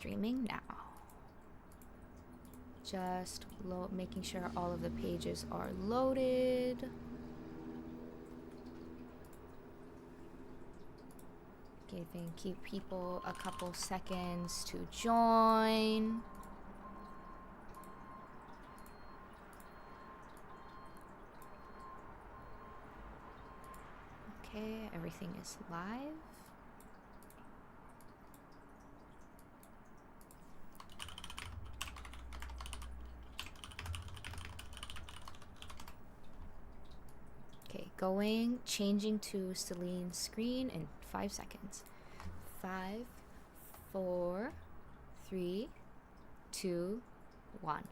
Streaming now. Just making sure all of the pages are loaded. Keep people a couple seconds to join. Okay, everything is live. Okay, changing to Celine's screen in 5 seconds. 5, 4, 3, 2, 1.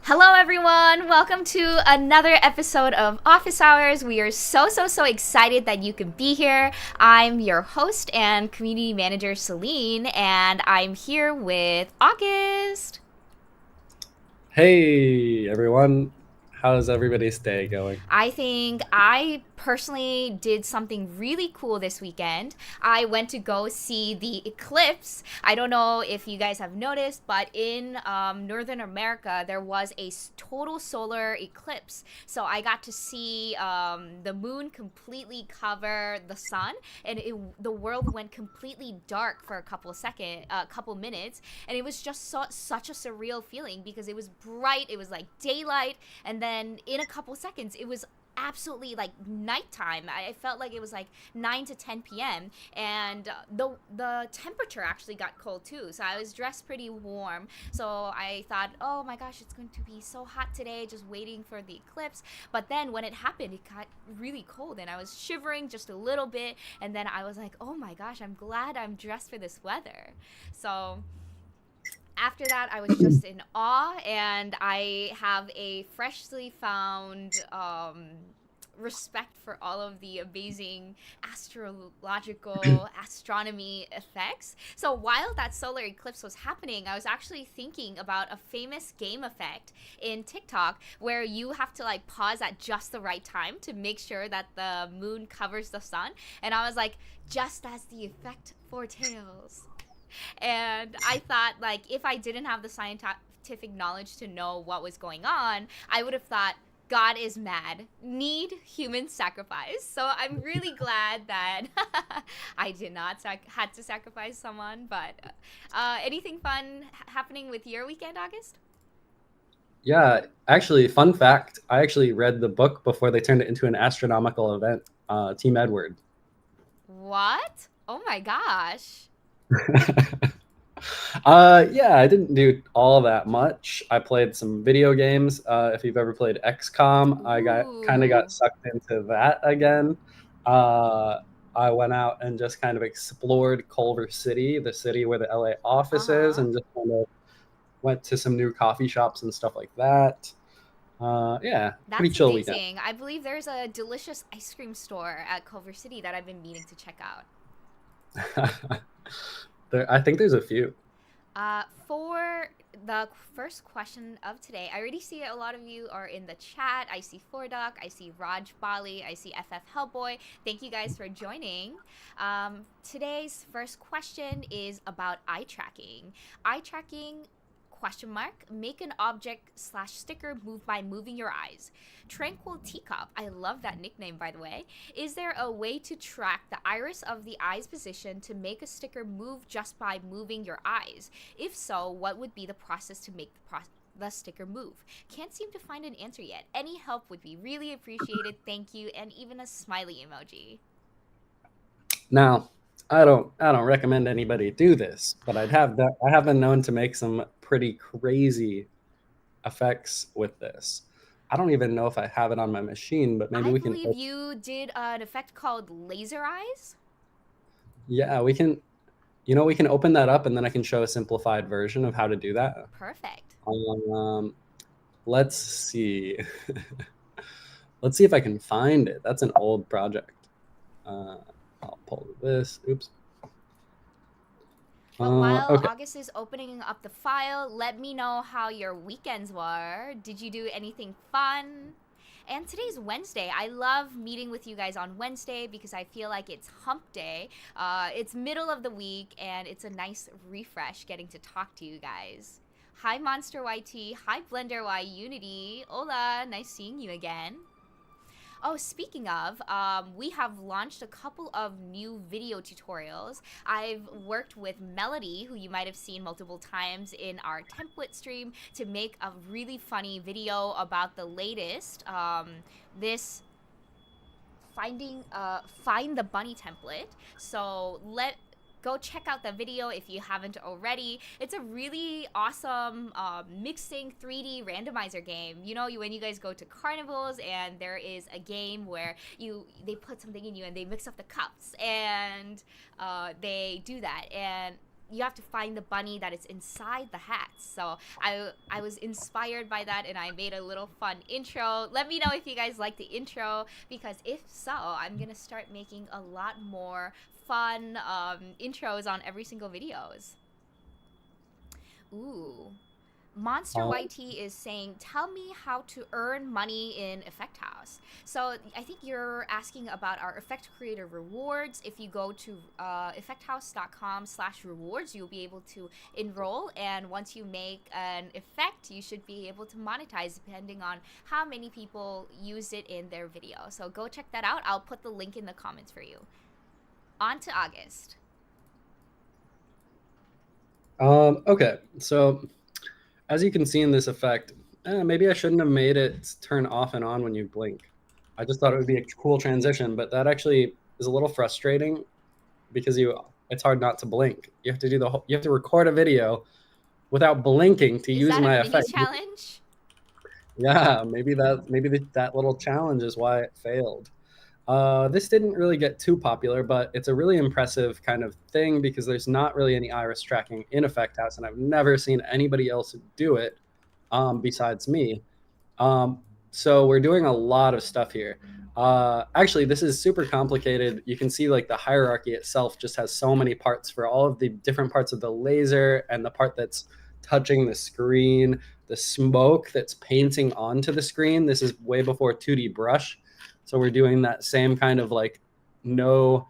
Hello, everyone. Welcome to another episode of Office Hours. We are so excited that you can be here. I'm your host and community manager, Celine, and I'm here with August. Hey everyone, how's everybody's day going? I think I personally did something really cool this weekend. I went to go see the eclipse. I don't know if you guys have noticed, but in Northern America, there was a total solar eclipse. So I got to see the moon completely cover the sun, and the world went completely dark for a couple minutes, and it was just such a surreal feeling because it was bright. It was like daylight, and then in a couple seconds it was absolutely like nighttime. I felt like it was like 9 to 10 p.m. and the temperature actually got cold too. So I was dressed pretty warm. So I thought, oh my gosh, it's going to be so hot today, just waiting for the eclipse. But then when it happened, it got really cold and I was shivering just a little bit. And then I was like, oh my gosh, I'm glad I'm dressed for this weather. So after that, I was just in awe, and I have a freshly found respect for all of the amazing astrological astronomy effects. So while that solar eclipse was happening, I was actually thinking about a famous game effect in TikTok where you have to like pause at just the right time to make sure that the moon covers the sun. And I was like, just as the effect foretells. And I thought, like, if I didn't have the scientific knowledge to know what was going on, I would have thought, God is mad. Need human sacrifice. So I'm really glad that I did not had to sacrifice someone. But anything fun happening with your weekend, August? Yeah, actually, fun fact, I actually read the book before they turned it into an astronomical event, Team Edward. What? Oh my gosh. Yeah, I didn't do all that much. I played some video games. If you've ever played XCOM, I got Ooh. sucked into that again. Uh, I went out and just kind of explored Culver City, the city where the LA Uh office is, huh. and just kind of went to some new coffee shops and stuff like that. Yeah, pretty That's chill weekend. amazing. I believe there's a delicious ice cream store at Culver City that I've been meaning to check out. I think there's a few. For the first question of today, I already see a lot of you are in the chat. I see Forduck, I see Raj Bali, I see FF Hellboy. Thank you guys for joining. Today's first question is about eye tracking. Eye tracking question mark make an object slash sticker move by moving your eyes. Tranquil Teacup, I love that nickname, by the way. Is there a way to track the iris of the eye's position to make a sticker move just by moving your eyes? If so, what would be the process to make the sticker move? Can't seem to find an answer yet. Any help would be really appreciated. Thank you. And even a smiley emoji. Now, I don't recommend anybody do this, but I have been known to make some pretty crazy effects with this. I don't even know if I have it on my machine, but maybe I we can. believe you did an effect called laser eyes. Yeah, we can. We can open that up, and then I can show a simplified version of how to do that. Perfect. Um, let's see. Let's see if I can find it. That's an old project. Uh, I'll pull this. Oops. But while Okay. August is opening up the file, let me know how your weekends were. Did you do anything fun? And today's Wednesday. I love meeting with you guys on Wednesday because I feel like it's hump day. It's middle of the week and it's a nice refresh getting to talk to you guys. Hi, Monster YT. Hi, Blender Y Unity. Hola, nice seeing you again. Oh, speaking of, we have launched a couple of new video tutorials. I've worked with Melody, who you might have seen multiple times in our template stream, to make a really funny video about the latest. This find the bunny template. So let go check out the video if you haven't already. It's a really awesome mixing 3D randomizer game. You know, when you guys go to carnivals and there is a game where they put something in you and they mix up the cups and they do that, and you have to find the bunny that is inside the hat. So I was inspired by that and I made a little fun intro. Let me know if you guys like the intro, because if so, I'm gonna start making a lot more fun intros on every single videos. Ooh. Monster Um, YT is saying, tell me how to earn money in Effect House. So I think you're asking about our Effect Creator rewards. If you go to effecthouse.com/rewards, you'll be able to enroll. And once you make an effect, you should be able to monetize depending on how many people use it in their video. So go check that out. I'll put the link in the comments for you. On to August. okay, so as you can see in this effect, maybe I shouldn't have made it turn off and on when you blink. I just thought it would be a cool transition, but that actually is a little frustrating because it's hard not to blink. You have to you have to record a video without blinking to Is use that a my mini effect. challenge? Yeah, that little challenge is why it failed. This didn't really get too popular, but it's a really impressive kind of thing because there's not really any iris tracking in Effect House, and I've never seen anybody else do it besides me. So we're doing a lot of stuff here. Actually, this is super complicated. You can see like the hierarchy itself just has so many parts for all of the different parts of the laser and the part that's touching the screen, the smoke that's painting onto the screen. This is way before 2D brush. So we're doing that same kind of like no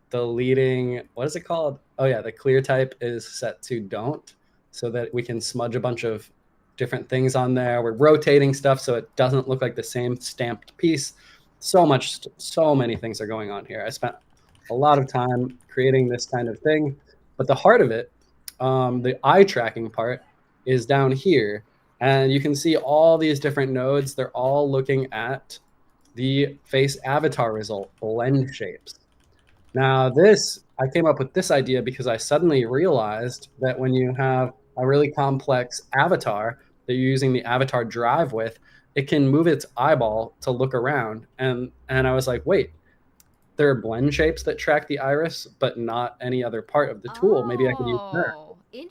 deleting, what is it called? Oh yeah, the clear type is set to don't, so that we can smudge a bunch of different things on there. We're rotating stuff so it doesn't look like the same stamped piece. So many things are going on here. I spent a lot of time creating this kind of thing, but the heart of it, the eye tracking part, is down here. And you can see all these different nodes. They're all looking at the face avatar result, blend shapes. Now, I came up with this idea because I suddenly realized that when you have a really complex avatar that you're using the avatar drive with, it can move its eyeball to look around. And I was like, wait, there are blend shapes that track the iris, but not any other part of the tool. Maybe I could use that. Oh, And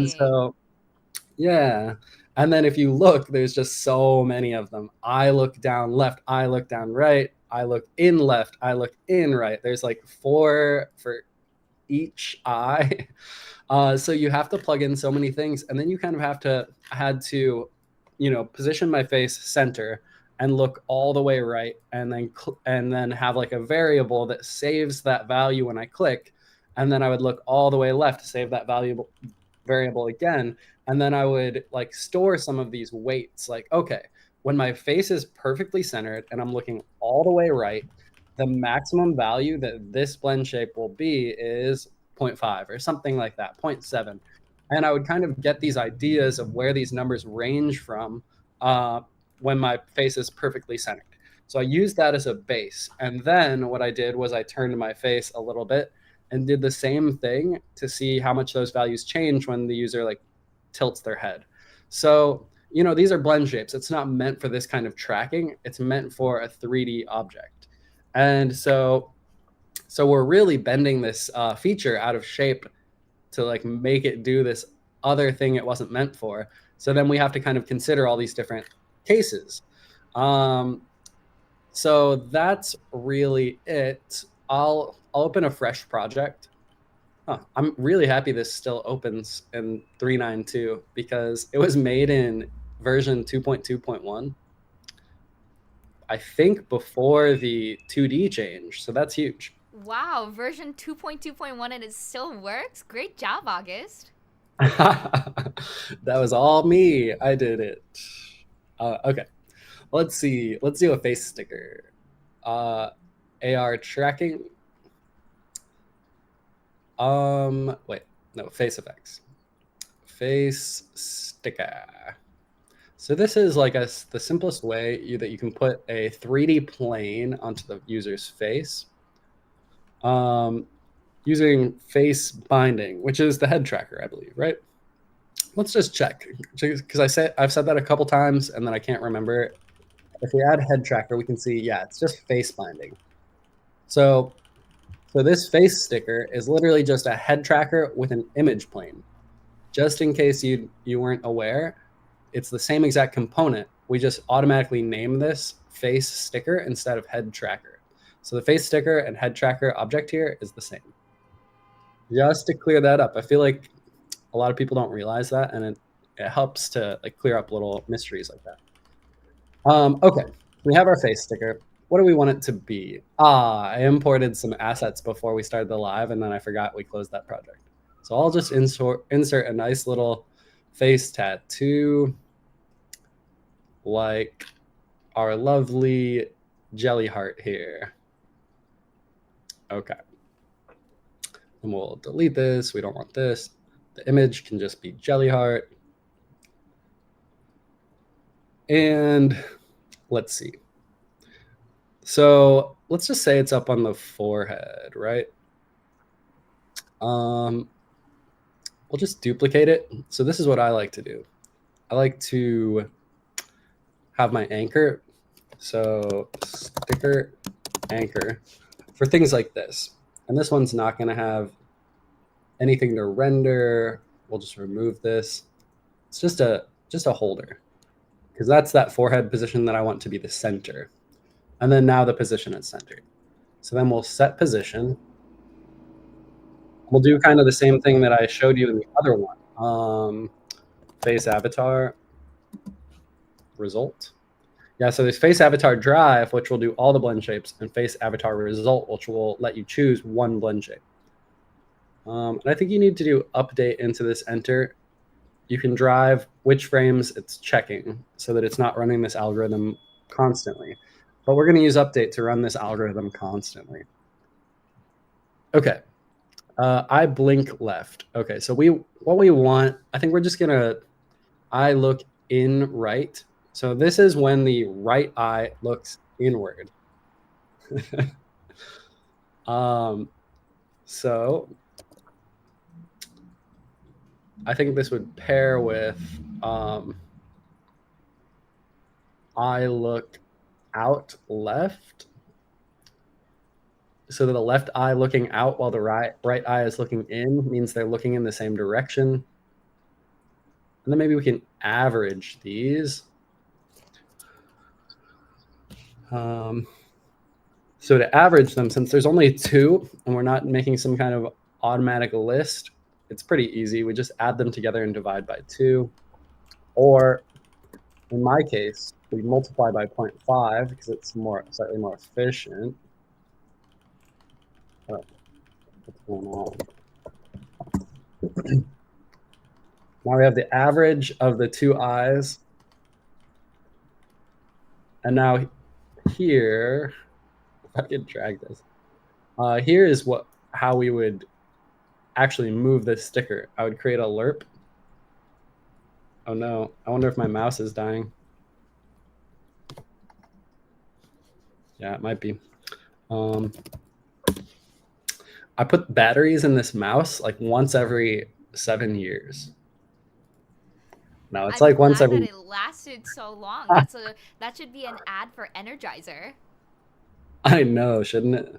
interesting. so, yeah. And then if you look, there's just so many of them. I look down left, I look down right, I look in left, I look in right. There's like 4 for each eye. So you have to plug in so many things, and then you kind of had to, position my face center and look all the way right, and then have like a variable that saves that value when I click, and then I would look all the way left to save that variable again, and then I would like store some of these weights. Like, okay, when my face is perfectly centered and I'm looking all the way right, the maximum value that this blend shape will be is 0.5 or something like that, 0.7. And I would kind of get these ideas of where these numbers range from when my face is perfectly centered. So I used that as a base. And then what I did was I turned my face a little bit and did the same thing to see how much those values change when the user like tilts their head. So, these are blend shapes. It's not meant for this kind of tracking. It's meant for a 3D object. And so we're really bending this feature out of shape to like make it do this other thing it wasn't meant for. So then we have to kind of consider all these different cases. So that's really it. I'll open a fresh project. I'm really happy this still opens in 392 because it was made in version 2.2.1. I think before the 2D change, so that's huge. Wow, version 2.2.1 and it still works? Great job, August. That was all me. I did it. Okay, let's see. Let's do a face sticker. AR tracking. Wait, no, face effects. Face sticker. So this is like the simplest way that you can put a 3D plane onto the user's face. Using face binding, which is the head tracker, I believe, right? Let's just check, because I've said that a couple times and then I can't remember. If we add head tracker, we can see, yeah, it's just face binding. So this face sticker is literally just a head tracker with an image plane. Just in case you weren't aware, it's the same exact component. We just automatically name this face sticker instead of head tracker. So the face sticker and head tracker object here is the same. Just to clear that up, I feel like a lot of people don't realize that, and it helps to like clear up little mysteries like that. Okay, we have our face sticker. What do we want it to be? I imported some assets before we started the live, and then I forgot we closed that project. So I'll just insert a nice little face tattoo, like our lovely jelly heart here. Okay. And we'll delete this. We don't want this. The image can just be jelly heart. And let's see. So let's just say it's up on the forehead, right? We'll just duplicate it. So this is what I like to do. I like to have my anchor. So sticker anchor for things like this. And this one's not going to have anything to render. We'll just remove this. It's just a holder, because that's that forehead position that I want to be the center. And then now the position is centered. So then we'll set position. We'll do kind of the same thing that I showed you in the other one. Face avatar result. Yeah, so there's face avatar drive, which will do all the blend shapes, and face avatar result, which will let you choose one blend shape. And I think you need to do update into this enter. You can drive which frames it's checking so that it's not running this algorithm constantly. But we're going to use update to run this algorithm constantly. Okay. I blink left. Okay, so what we want, I think we're just going to eye look in right. So this is when the right eye looks inward. So I think this would pair with eye look out left. So that the left eye looking out while the right eye is looking in means they're looking in the same direction. And then maybe we can average these. So to average them, since there's only two and we're not making some kind of automatic list, it's pretty easy. We just add them together and divide by 2. Or in my case, we multiply by 0.5 because it's slightly more efficient. Oh, what's going on? Now we have the average of the 2 eyes. And now here, if I could drag this, here is how we would actually move this sticker. I would create a lerp. Oh no, I wonder if my mouse is dying. Yeah, it might be. I put batteries in this mouse like once every 7 years. No, it's I'm like once glad every. that it lasted so long. That should be an ad for Energizer. I know, shouldn't it?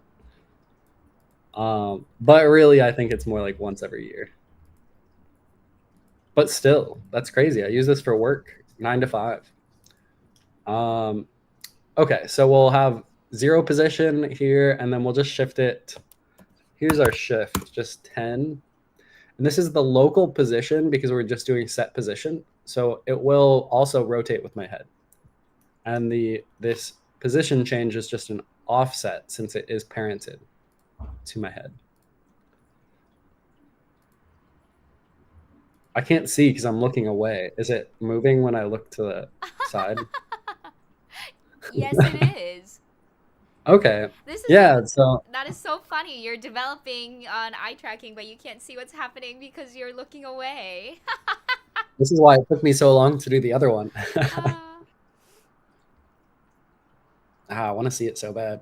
But really, I think it's more like once every year. But still, that's crazy. I use this for work, 9 to 5. Okay, so we'll have 0 position here, and then we'll just shift it. Here's our shift, just 10. And this is the local position because we're just doing set position. So it will also rotate with my head. And this position change is just an offset since it is parented to my head. I can't see because I'm looking away. Is it moving when I look to the side? Yes, it is. Okay. This is Yeah, so that is so funny. You're developing on eye tracking, but you can't see what's happening because you're looking away. this is why it took me so long to do the other one. uh, I want to see it so bad.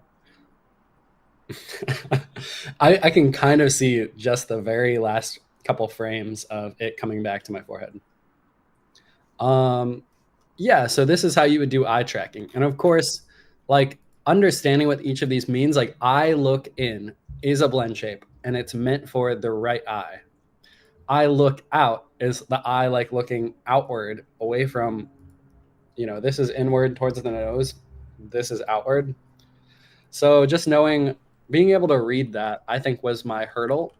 I can kind of see just the very last couple frames of it coming back to my forehead. Yeah, so this is how you would do eye tracking. And of course, like understanding what each of these means, like eye look in is a blend shape and it's meant for the right eye. Eye look out is the eye like looking outward away from, this is inward towards the nose, this is outward. So just knowing, being able to read that, I think was my hurdle.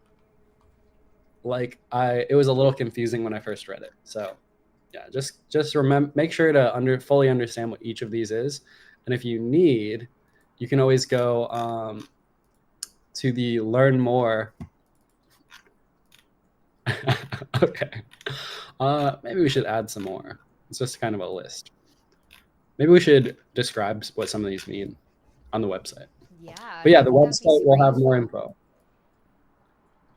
Like it was a little confusing when I first read it. So yeah, just remember, make sure to fully understand what each of these is, and if you need, you can always go to the learn more. Okay, maybe we should add some more. It's just kind of a list. Maybe we should describe what some of these mean on the website. yeah, But yeah, I the think that would be website super will have more useful. info.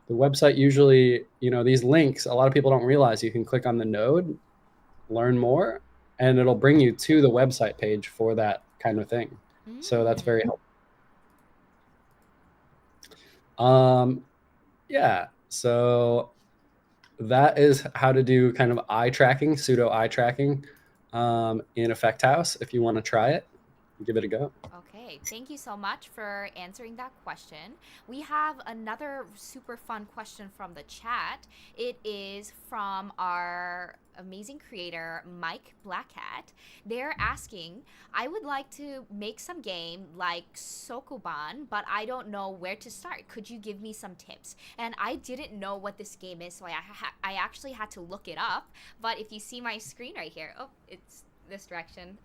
The website usually, these links, a lot of people don't realize you can click on the node, learn more, and it'll bring you to the website page for that kind of thing. So that's very Mm. helpful. Yeah, so that is how to do kind of eye tracking, pseudo eye tracking in Effect House. If you want to try it, give it a go. Okay, thank you so much for answering that question. We have another super fun question from the chat. It is from our amazing creator, Mike Blackhat. They're asking, I would like to make some game like Sokoban, but I don't know where to start. Could you give me some tips? And I didn't know what this game is, so I actually had to look it up. But if you see my screen right here, oh, it's this direction.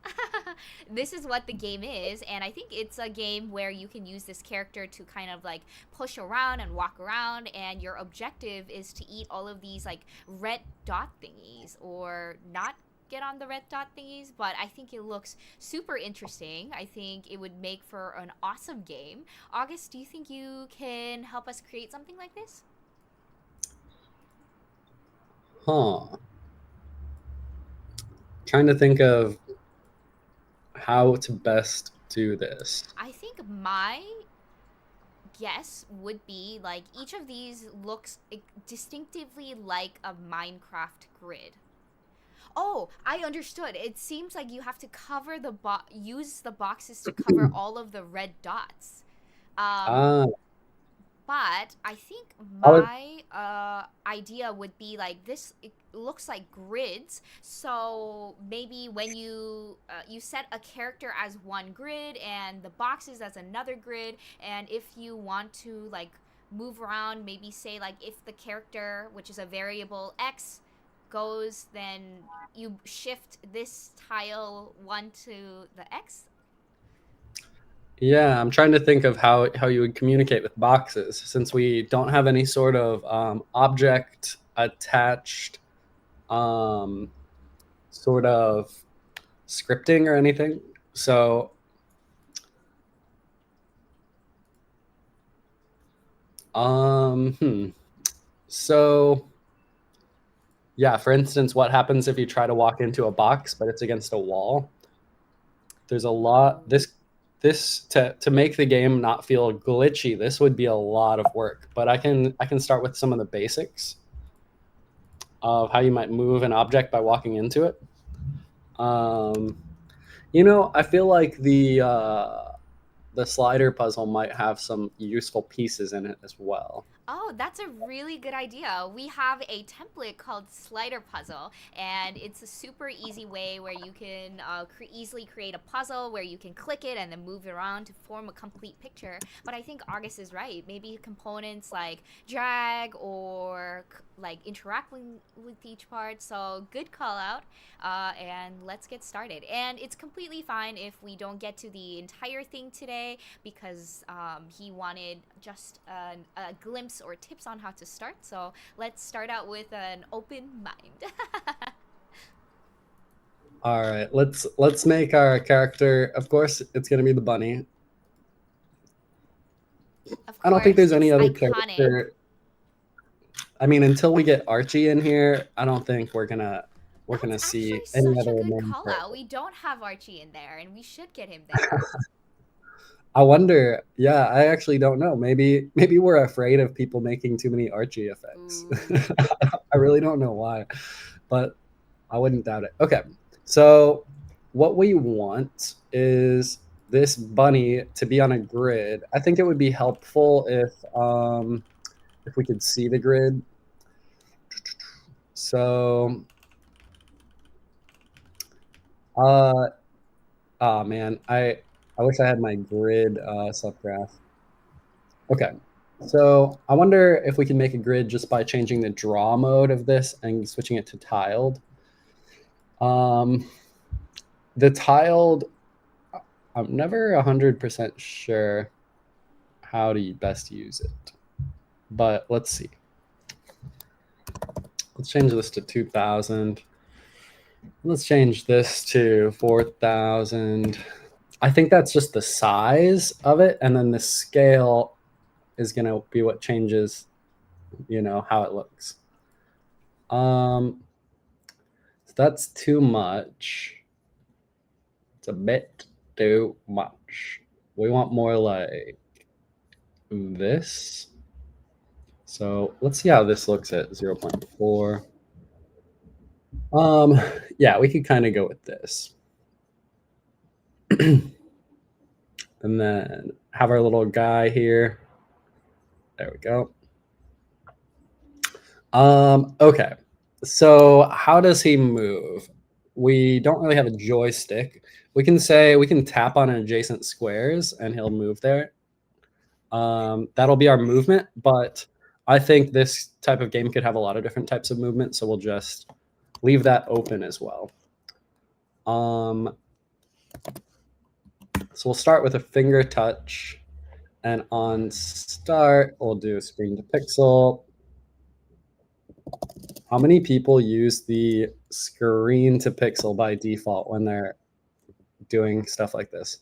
This is what the game is, and I think it's a game where you can use this character to kind of like push around and walk around, and your objective is to eat all of these like red dot thingies, or not get on the red dot thingies, but I think it looks super interesting. I think it would make for an awesome game. August, do you think you can help us create something like this? Huh. Trying to think of how to best do this. I think my guess would be like each of these looks distinctively like a Minecraft grid. Oh, I understood. It seems like you have to cover use the boxes to cover all of the red dots. Um, Ah, but I think I would, my idea would be like this. It looks like grids. So maybe when you set a character as one grid and the boxes as another grid, and if you want to like move around, maybe say like if the character, which is a variable x, goes, then you shift this tile one to the x. yeah, I'm trying to think of how you would communicate with boxes since we don't have any sort of object attached sort of scripting or anything. So, um, hmm. So, yeah, for instance, what happens if you try to walk into a box but it's against a wall? There's a Oh. lot. This to make the game not feel glitchy. This would be a lot of work, but I can start with some of the basics of how you might move an object by walking into it. Um, I feel like the slider puzzle might have some useful pieces in it as well. Oh, that's a really good idea. We have a template called Slider Puzzle, and it's a super easy way where you can easily create a puzzle where you can click it and then move it around to form a complete picture. But I think August is right. Maybe components like drag or like interacting with each part. So good call out. And let's get started. And it's completely fine if we don't get to the entire thing today because he wanted just a glimpse or tips on how to start. So let's start out with an open mind. All right, let's make our character. Of course, it's gonna be the bunny. Of I don't think course, there's any it's other iconic. character. I mean, until we get Archie in here, I don't think we're That's gonna see actually any such a other good main call out. character. We don't have Archie in there, and we should get him there. I wonder. Yeah, I actually don't know. Maybe we're afraid of people making too many Archie effects. Ooh. I really don't know why, but I wouldn't doubt it. Okay, so what we want is this bunny to be on a grid. I think it would be helpful if we could see the grid. So, uh, oh man, I wish I had my grid subgraph. Okay, so I wonder if we can make a grid just by changing the draw mode of this and switching it to tiled. Um, the tiled, I'm never 100% sure how to best use it, but let's see. Let's change this to 2000. Let's change this to 4000. I think that's just the size of it, and then the scale is going to be what changes, how it looks. So that's too much. It's a bit too much. We want more like this. So let's see how this looks at 0.4. Yeah, we could kind of go with this. And then have our little guy here. There we go. Okay. So how does he move? We don't really have a joystick. We can tap on adjacent squares and he'll move there. That'll be our movement, but I think this type of game could have a lot of different types of movement, so we'll just leave that open as well. So we'll start with a finger touch, and on start, we'll do screen to pixel. How many people use the screen to pixel by default when they're doing stuff like this?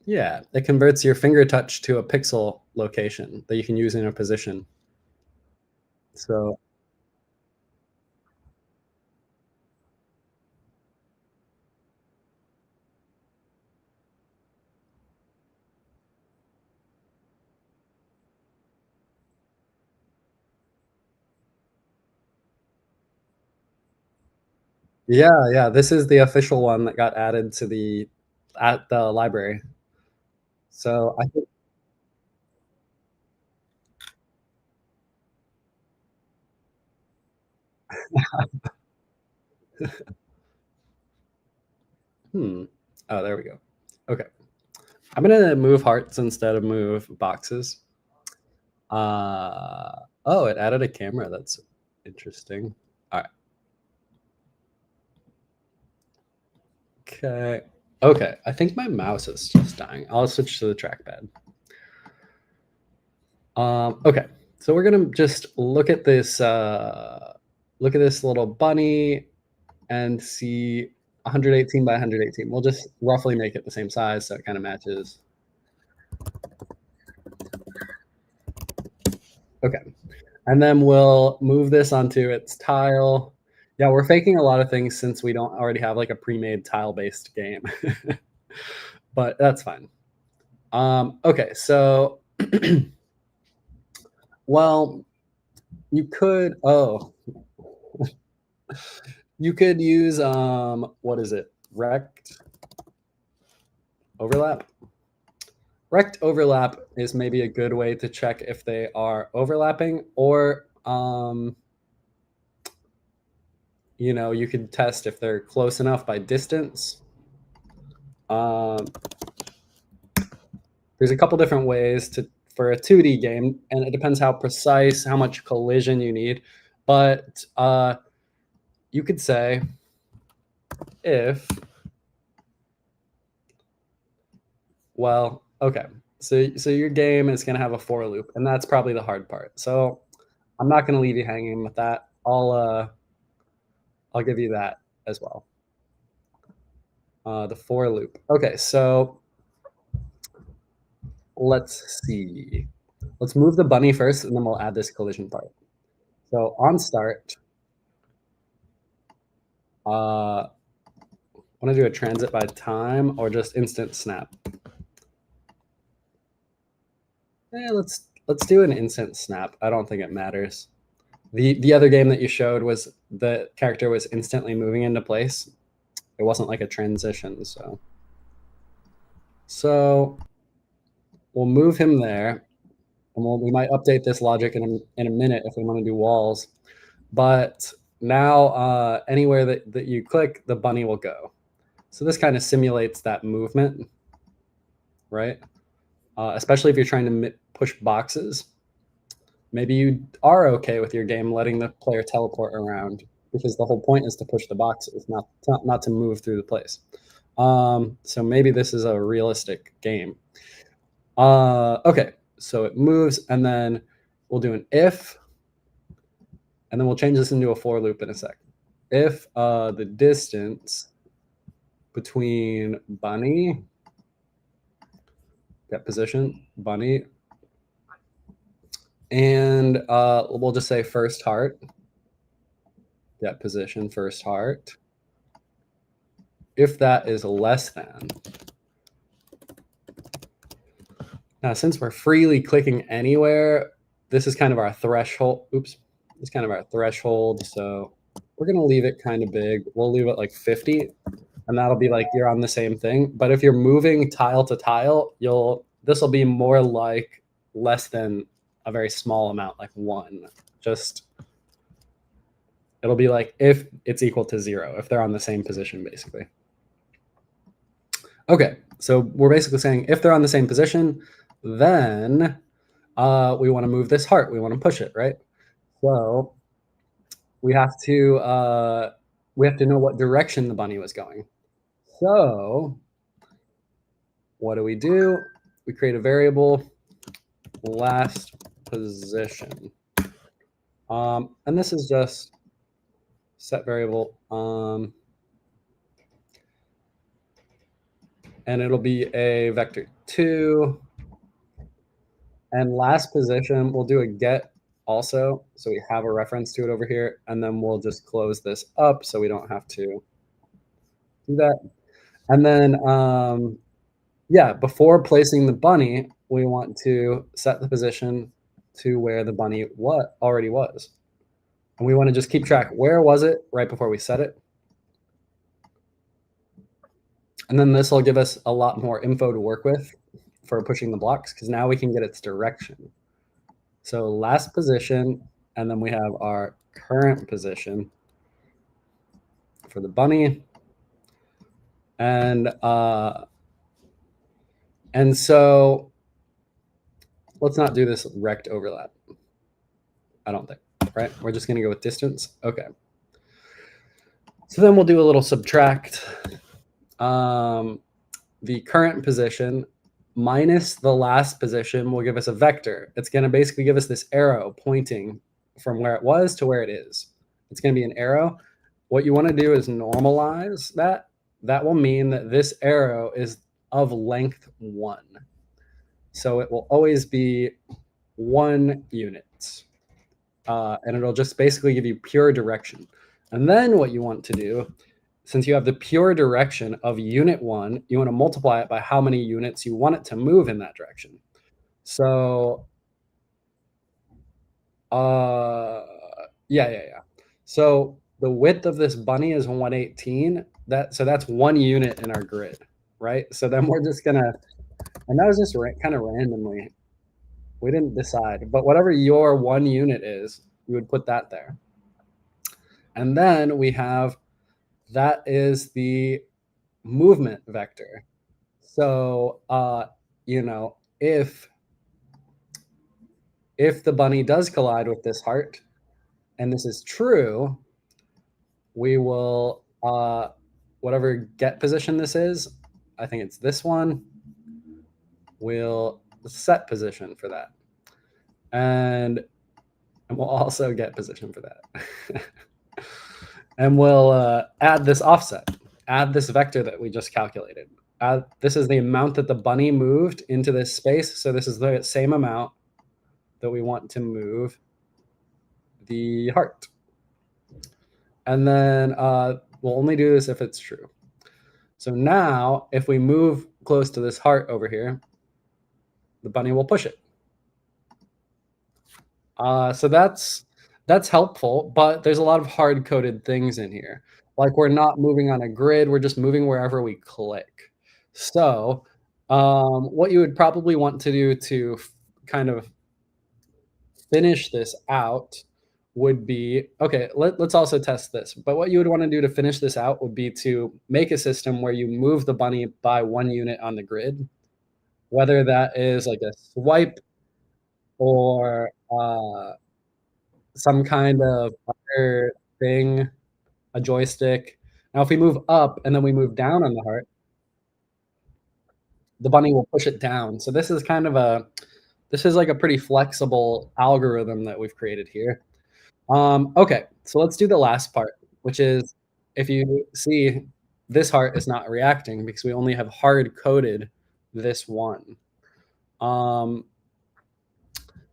Yeah, it converts your finger touch to a pixel location that you can use in a position. So yeah, this is the official one that got added to at the library. So I think hmm. Oh, there we go. Okay. I'm gonna move hearts instead of move boxes. Oh, it added a camera. That's interesting. All right. Okay. Okay. I think my mouse is just dying. I'll switch to the trackpad. Okay. So we're gonna just look at this little bunny and see 118 by 118. We'll just roughly make it the same size so it kind of matches. Okay. And then we'll move this onto its tile. Yeah, we're faking a lot of things since we don't already have like a pre-made tile-based game. But that's fine. Okay, so well, you could you could use what is it? Rect. overlap. Rect overlap is maybe a good way to check if they are overlapping, or you could test if they're close enough by distance. There's a couple different ways for a 2D game, and it depends how precise, how much collision you need. But you could say if, well, okay, so your game is going to have a for loop, and that's probably the hard part. So I'm not going to leave you hanging with that. I'll give you that as well. The for loop. Okay, so let's see. Let's move the bunny first, and then we'll add this collision part. So on start, want to do a transit by time or just instant snap? Let's do an instant snap. I don't think it matters. The other game that you showed was the character was instantly moving into place. It wasn't like a transition, so we'll move him there, and we might update this logic in a minute if we want to do walls. But now anywhere that you click, the bunny will go. So this kind of simulates that movement, right? Especially if you're trying to push boxes. Maybe you are okay with your game letting the player teleport around, because the whole point is to push the boxes, not to move through the place. So maybe this is a realistic game. Okay, so it moves, and then we'll do an if, and then we'll change this into a for loop in a sec. If the distance between bunny, that position, bunny, and we'll just say first heart, that position, first heart, if that is less than. Now, since we're freely clicking anywhere, this is kind of our threshold. Oops, it's kind of our threshold. So we're going to leave it kind of big. We'll leave it like 50, and that'll be like you're on the same thing. But if you're moving tile to tile, this will be more like less than a very small amount, like 1. Just it'll be like if it's equal to 0, if they're on the same position, basically. Okay, so we're basically saying if they're on the same position, then we want to move this heart. We want to push it, right? So we have to know what direction the bunny was going. So what do? We create a variable, last position. And this is just set variable. And it'll be a vector 2. And last position, we'll do a get also, so we have a reference to it over here, and then we'll just close this up so we don't have to do that. And then, yeah, before placing the bunny, we want to set the position to where the bunny already was. And we want to just keep track. Where was it right before we set it? And then this will give us a lot more info to work with for pushing the blocks, because now we can get its direction. So last position, and then we have our current position for the bunny. And so let's not do this rect overlap. I don't think, right? We're just going to go with distance. Okay. So then we'll do a little subtract. The current position minus the last position will give us a vector. It's going to basically give us this arrow pointing from where it was to where it is. It's going to be an arrow. What you want to do is normalize that. That will mean that this arrow is of length 1. So it will always be 1 unit. And it'll just basically give you pure direction. And then what you want to do, since you have the pure direction of unit 1, you want to multiply it by how many units you want it to move in that direction. So, yeah. So the width of this bunny is 118. So that's 1 unit in our grid. right? So then we're just gonna, and that was just kind of randomly. We didn't decide, but whatever your 1 unit is, we would put that there. And then we have, that is the movement vector. So, if the bunny does collide with this heart, and this is true, we will, whatever get position this is, I think it's this one, we'll set position for that. And we'll also get position for that. And we'll add this offset, add this vector that we just calculated. This is the amount that the bunny moved into this space. So this is the same amount that we want to move the heart. And then we'll only do this if it's true. So now if we move close to this heart over here, the bunny will push it. So that's helpful, but there's a lot of hard-coded things in here. Like we're not moving on a grid, we're just moving wherever we click. So what you would probably want to do to kind of finish this out would be, okay, let's also test this. But what you would want to do to finish this out would be to make a system where you move the bunny by 1 unit on the grid, whether that is like a swipe or some kind of other thing, a joystick. Now, if we move up and then we move down on the heart, the bunny will push it down. So this is like a pretty flexible algorithm that we've created here. Okay, so let's do the last part, which is, if you see, this heart is not reacting because we only have hard coded this one.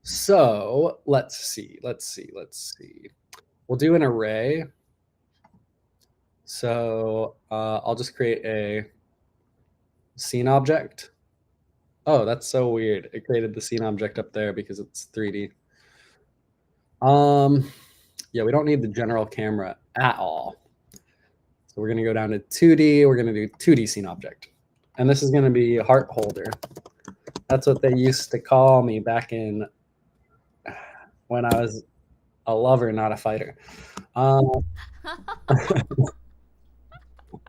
So let's see. We'll do an array. So I'll just create a scene object. Oh, that's so weird. It created the scene object up there because it's 3D. Yeah, we don't need the general camera at all. So we're going to go down to 2D. We're going to do 2D scene object. And this is going to be heart holder. That's what they used to call me back in when I was a lover, not a fighter. I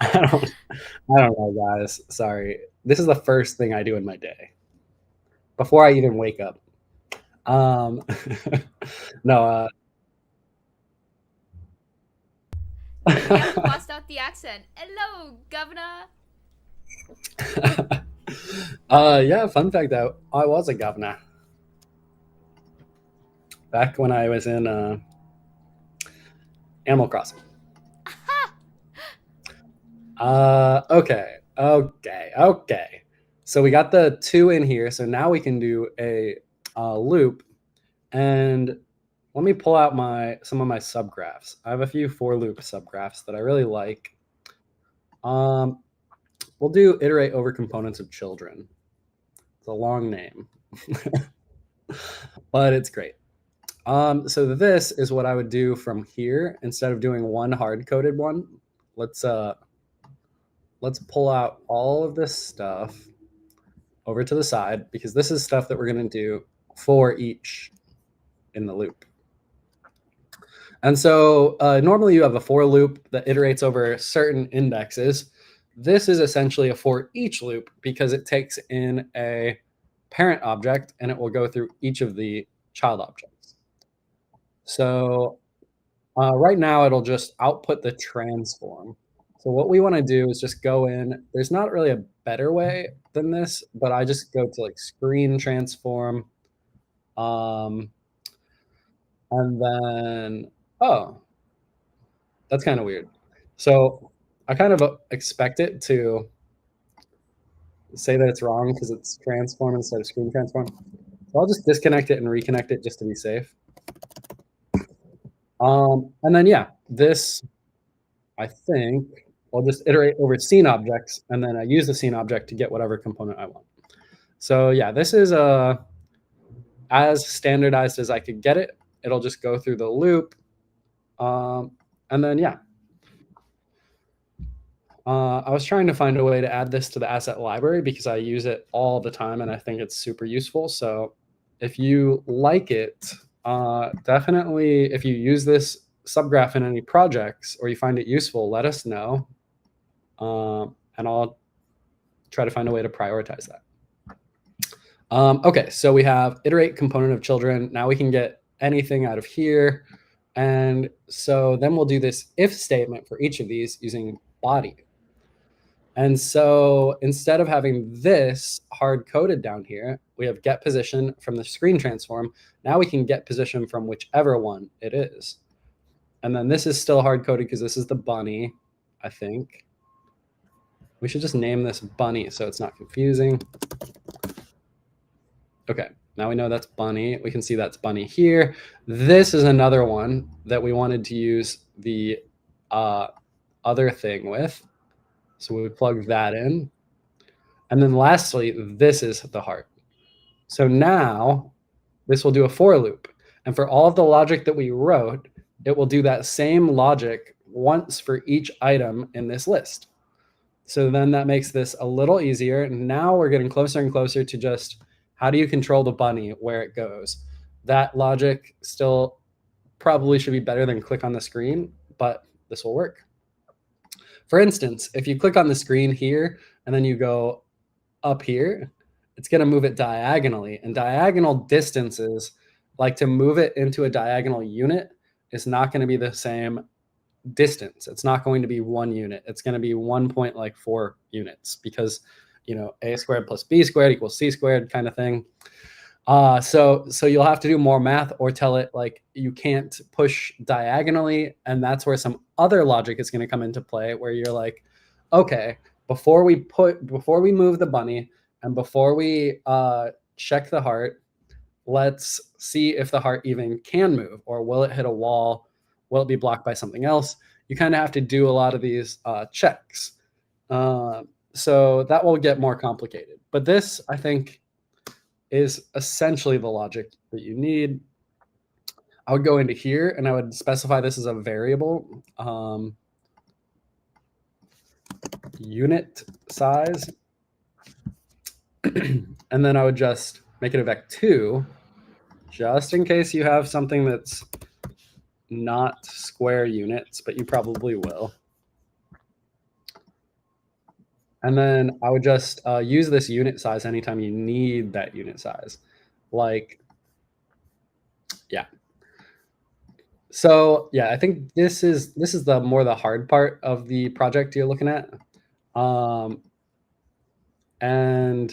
don't know, guys. Sorry. This is the first thing I do in my day before I even wake up. Um, no. You have to bust out the accent. Hello, governor. Yeah. Fun fact: I was a governor back when I was in Animal Crossing. Okay. So we got the 2 in here. So now we can do a loop. And let me pull out some of my subgraphs. I have a few for loop subgraphs that I really like. We'll do iterate over components of children. It's a long name, but it's great. So this is what I would do from here. Instead of doing one hard-coded one, let's pull out all of this stuff over to the side, because this is stuff that we're going to do for each in the loop. And so normally you have a for loop that iterates over certain indexes. This is essentially a for each loop because it takes in a parent object and it will go through each of the child objects. So right now it'll just output the transform. So what we want to do is just go in. There's not really a better way than this, but I just go to like screen transform. And then, oh, that's kind of weird. So I kind of expect it to say that it's wrong because it's transform instead of screen transform. So I'll just disconnect it and reconnect it just to be safe. And then, yeah, this, I think, I'll just iterate over scene objects, and then I use the scene object to get whatever component I want. So yeah, this is as standardized as I could get it. It'll just go through the loop. And then, yeah. I was trying to find a way to add this to the asset library because I use it all the time and I think it's super useful. So if you like it, definitely if you use this subgraph in any projects or you find it useful, let us know. And I'll try to find a way to prioritize that. Okay, so we have iterate component of children. Now we can get anything out of here. And so then we'll do this if statement for each of these using body. And so instead of having this hard coded down here, we have get position from the screen transform. Now we can get position from whichever one it is. And then this is still hard coded because this is the bunny, I think. We should just name this bunny so it's not confusing. Okay, now we know that's bunny. We can see that's bunny here. This is another one that we wanted to use the other thing with. So we plug that in. And then lastly, this is the heart. So now this will do a for loop. And for all of the logic that we wrote, it will do that same logic once for each item in this list. So then that makes this a little easier. And now we're getting closer and closer to just how do you control the bunny where it goes? That logic still probably should be better than click on the screen, but this will work. For instance, if you click on the screen here and then you go up here, it's going to move it diagonally. And diagonal distances, like to move it into a diagonal unit, is not going to be the same distance. It's not going to be 1 unit. It's going to be 1.4 units because, a squared plus b squared equals c squared kind of thing. So you'll have to do more math or tell it like you can't push diagonally. And that's where some other logic is going to come into play where you're like, okay, before we move the bunny and before we check the heart, let's see if the heart even can move, or will it hit a wall? Will it be blocked by something else? You kind of have to do a lot of these checks. So that will get more complicated. But this, I think, is essentially the logic that you need. I would go into here and I would specify this as a variable, unit size. And then I would just make it a vec2, just in case you have something that's not square units, but you probably will. And then I would just use this unit size anytime you need that unit size. Like, yeah. So yeah, I think this is the hard part of the project you're looking at. And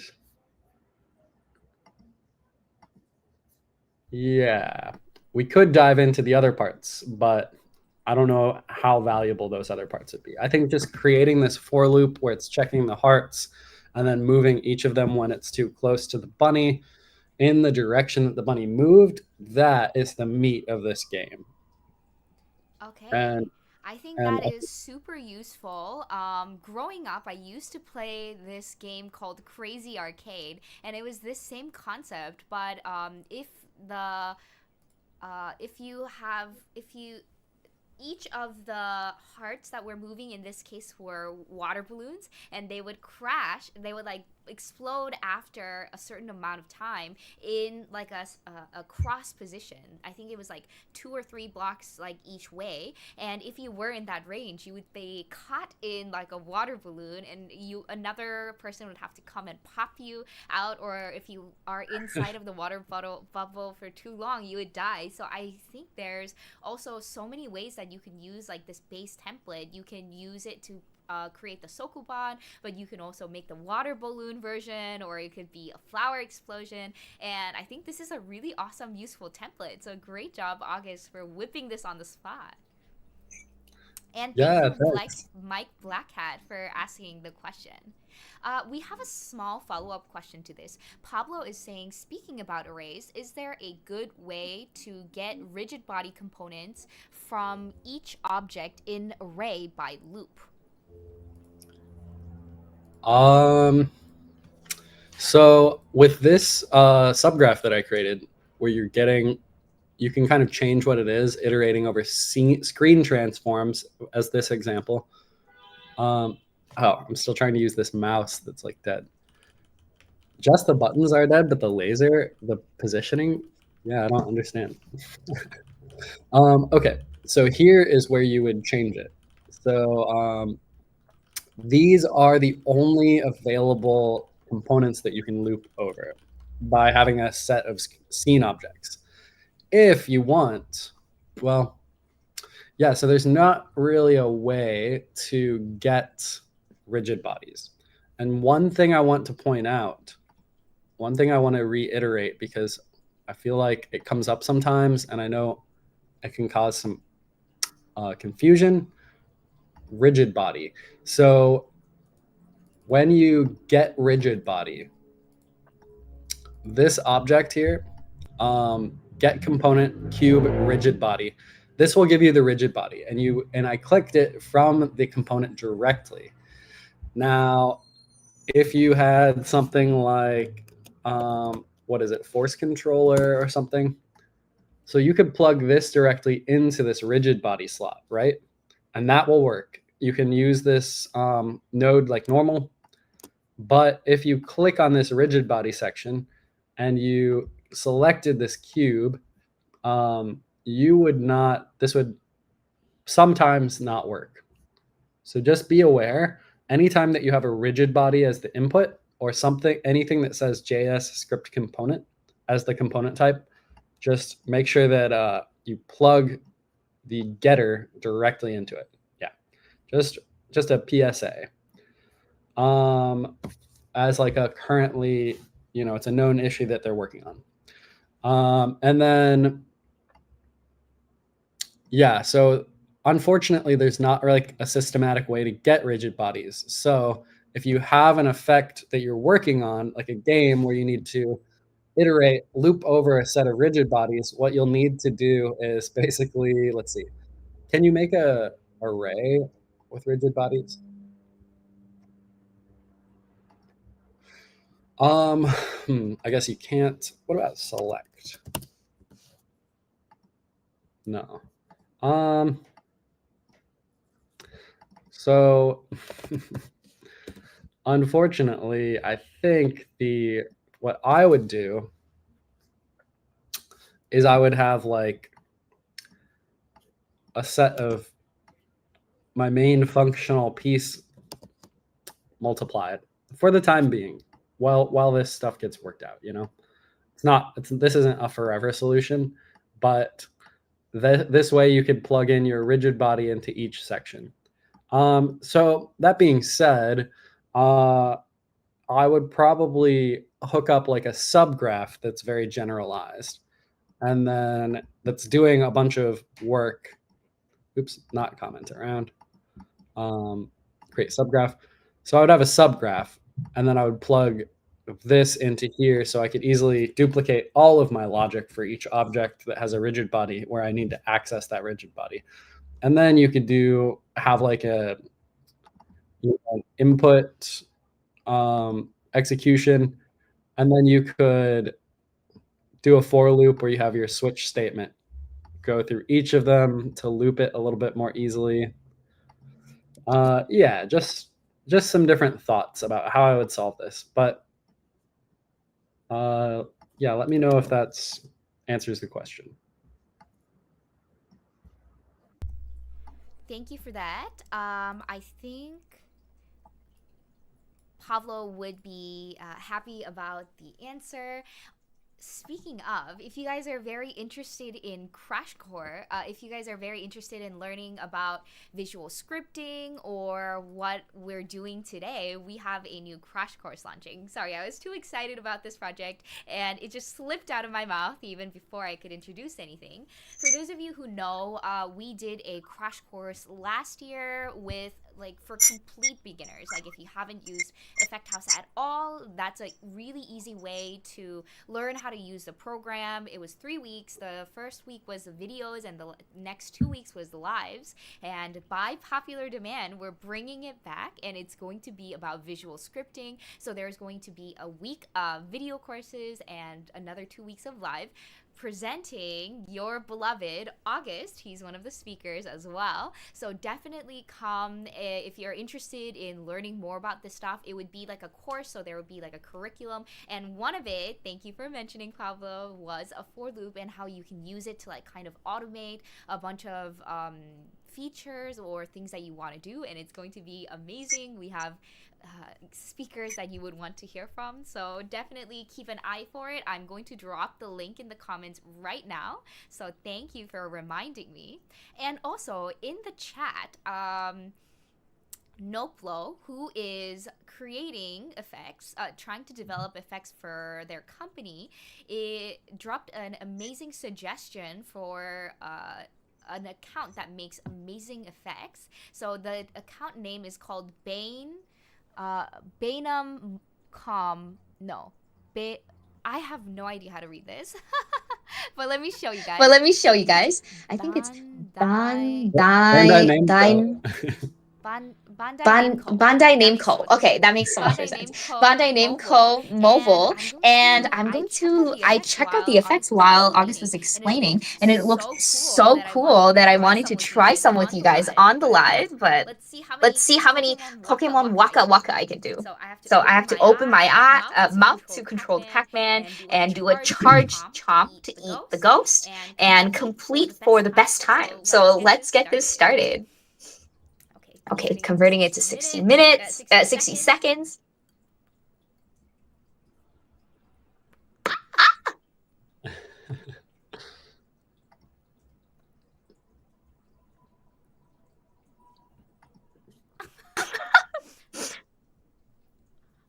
yeah, we could dive into the other parts, but I don't know how valuable those other parts would be. I think just creating this for loop where it's checking the hearts and then moving each of them when it's too close to the bunny in the direction that the bunny moved, that is the meat of this game. Okay. And I think that is super useful. Growing up, I used to play this game called Crazy Arcade, and it was this same concept. But if you each of the hearts that were moving in this case were water balloons, and they would crash, they would like explode after a certain amount of time in like a cross position. I think it was like 2 or 3 blocks like each way, and if you were in that range, you would be caught in like a water balloon, and another person would have to come and pop you out, or if you are inside of the water bubble for too long, you would die. So I think there's also so many ways that you can use like this base template. You can use it to create the Sokoban, but you can also make the water balloon version, or it could be a flower explosion. And I think this is a really awesome, useful template. So great job, August, for whipping this on the spot. And thank yeah, you, thanks. Mike Blackhat, for asking the question. We have a small follow up question to this. Pablo is saying, speaking about arrays, is there a good way to get rigid body components from each object in array by loop? So with this subgraph that I created, where you can kind of change what it is, iterating over screen transforms, as this example. Oh, I'm still trying to use this mouse that's like dead. Just the buttons are dead, but the laser, the positioning, yeah, I don't understand. Okay, so here is where you would change it. So these are the only available components that you can loop over by having a set of scene objects. If you want, well, yeah, so there's not really a way to get rigid bodies. And one thing I want to point out, one thing I want to reiterate, because I feel like it comes up sometimes and I know it can cause some confusion. Rigid body. So when you get rigid body, this object here, get component cube rigid body, this will give you the rigid body, and I clicked it from the component directly. Now if you had something like what is it, force controller or something, so you could plug this directly into this rigid body slot, right? And that will work. You can use this node like normal, but if you click on this rigid body section and you selected this cube, you would not, this would sometimes not work. So just be aware, anytime that you have a rigid body as the input or something, anything that says JS script component as the component type, just make sure that you plug the getter directly into it. Yeah, just a PSA. As like a currently, it's a known issue that they're working on. And then, yeah, so unfortunately, there's not like a systematic way to get rigid bodies. So if you have an effect that you're working on, like a game where you need to iterate, loop over a set of rigid bodies, what you'll need to do is basically, let's see, can you make a array with rigid bodies? Um, I guess you can't. What about select? No. Um, so unfortunately, I think what I would do is I would have like a set of my main functional piece multiplied for the time being while this stuff gets worked out, this isn't a forever solution, but this way you could plug in your rigid body into each section. So that being said, I would probably hook up like a subgraph that's very generalized and then that's doing a bunch of work. Oops, not comment around. Create subgraph. So I would have a subgraph and then I would plug this into here so I could easily duplicate all of my logic for each object that has a rigid body where I need to access that rigid body. And then you could have like an input execution, and then you could do a for loop where you have your switch statement go through each of them to loop it a little bit more easily. Yeah, just some different thoughts about how I would solve this, but yeah, let me know if that's answers the question. Thank you for that. I think Pablo would be happy about the answer. Speaking of, if you guys are very interested in Crash Core, if you guys are very interested in learning about visual scripting or what we're doing today, we have a new Crash Course launching. Sorry, I was too excited about this project and it just slipped out of my mouth even before I could introduce anything. For those of you who know, we did a Crash Course last year with for complete beginners. Like if you haven't used Effect House at all, that's a really easy way to learn how to use the program. It was 3 weeks. The first week was the videos and the next 2 weeks was the lives. And by popular demand, we're bringing it back and it's going to be about visual scripting. So there's going to be a week of video courses and another 2 weeks of live, presenting your beloved August. He's one of the speakers as well. So definitely come if you're interested in learning more about this stuff, it would be like a course. So there would be like a curriculum. And one of it, thank you for mentioning, Pablo, was a for loop and how you can use it to like kind of automate a bunch of features or things that you want to do. And it's going to be amazing. We have speakers that you would want to hear from. So definitely keep an eye for it. I'm going to drop the link in the comments right now. So thank you for reminding me. And also in the chat, Noplo, who is creating effects, trying to develop effects for their company, it dropped an amazing suggestion for an account that makes amazing effects. So the account name is called Bainum Com. No, I have no idea how to read this, but let me show you guys. I think it's Bandai Namco. Bandai Namco. Okay, that makes so much sense. Bandai Namco Mobile, and I checked out the effects while August was explaining, and it looked so cool that I wanted to try some with you guys on the live. But let's see how many Pokemon Waka Waka I can do. So I have to open my mouth to control the Pac-Man and do a charge chomp to eat the ghost and complete for the best time. So let's get this started. Okay, converting it to 60 minutes, 60 seconds.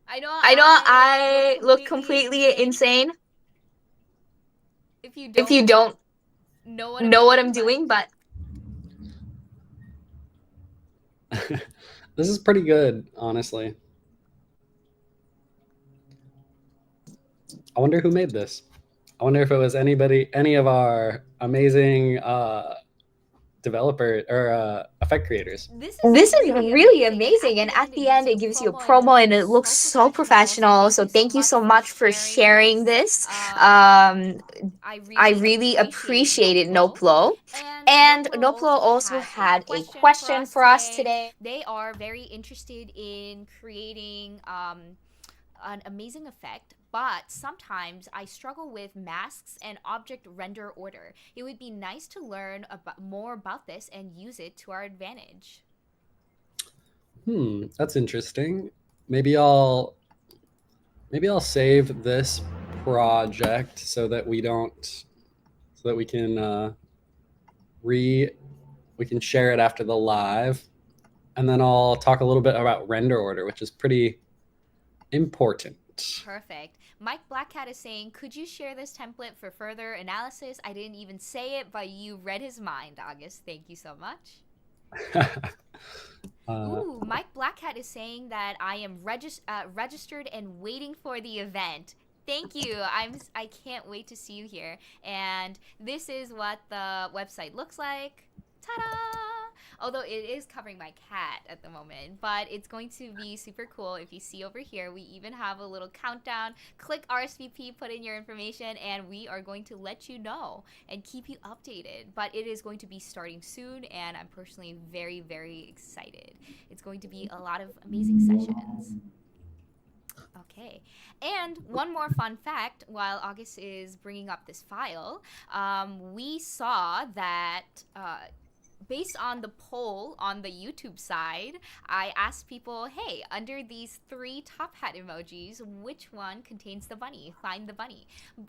I know I look completely insane if you don't know what I'm doing, but This is pretty good, honestly. I wonder who made this. I wonder if it was any of our amazing developer or effect creators. This is really amazing, and at the end it gives you a promo and it looks so professional. So thank you so much for sharing this. I really appreciate it, Noplo. And Noplo also had a question for us today. They are very interested in creating an amazing effect, but sometimes I struggle with masks and object render order. It would be nice to learn more about this and use it to our advantage. That's interesting. Maybe I'll save this project so that we can we can share it after the live, and then I'll talk a little bit about render order, which is pretty important. Perfect. Mike Blackcat is saying, could you share this template for further analysis? I didn't even say it, but you read his mind, August. Thank you so much. Ooh, Mike Blackcat is saying that I am registered and waiting for the event. Thank you. I can't wait to see you here. And this is what the website looks like. Ta-da! Although it is covering my cat at the moment, but it's going to be super cool. If you see over here, we even have a little countdown. Click RSVP, put in your information, and we are going to let you know and keep you updated. But it is going to be starting soon, and I'm personally very, very excited. It's going to be a lot of amazing sessions. Okay, and one more fun fact while August is bringing up this file, we saw that based on the poll on the YouTube side, I asked people, hey, under these 3 top hat emojis, which one contains the bunny? Find the bunny.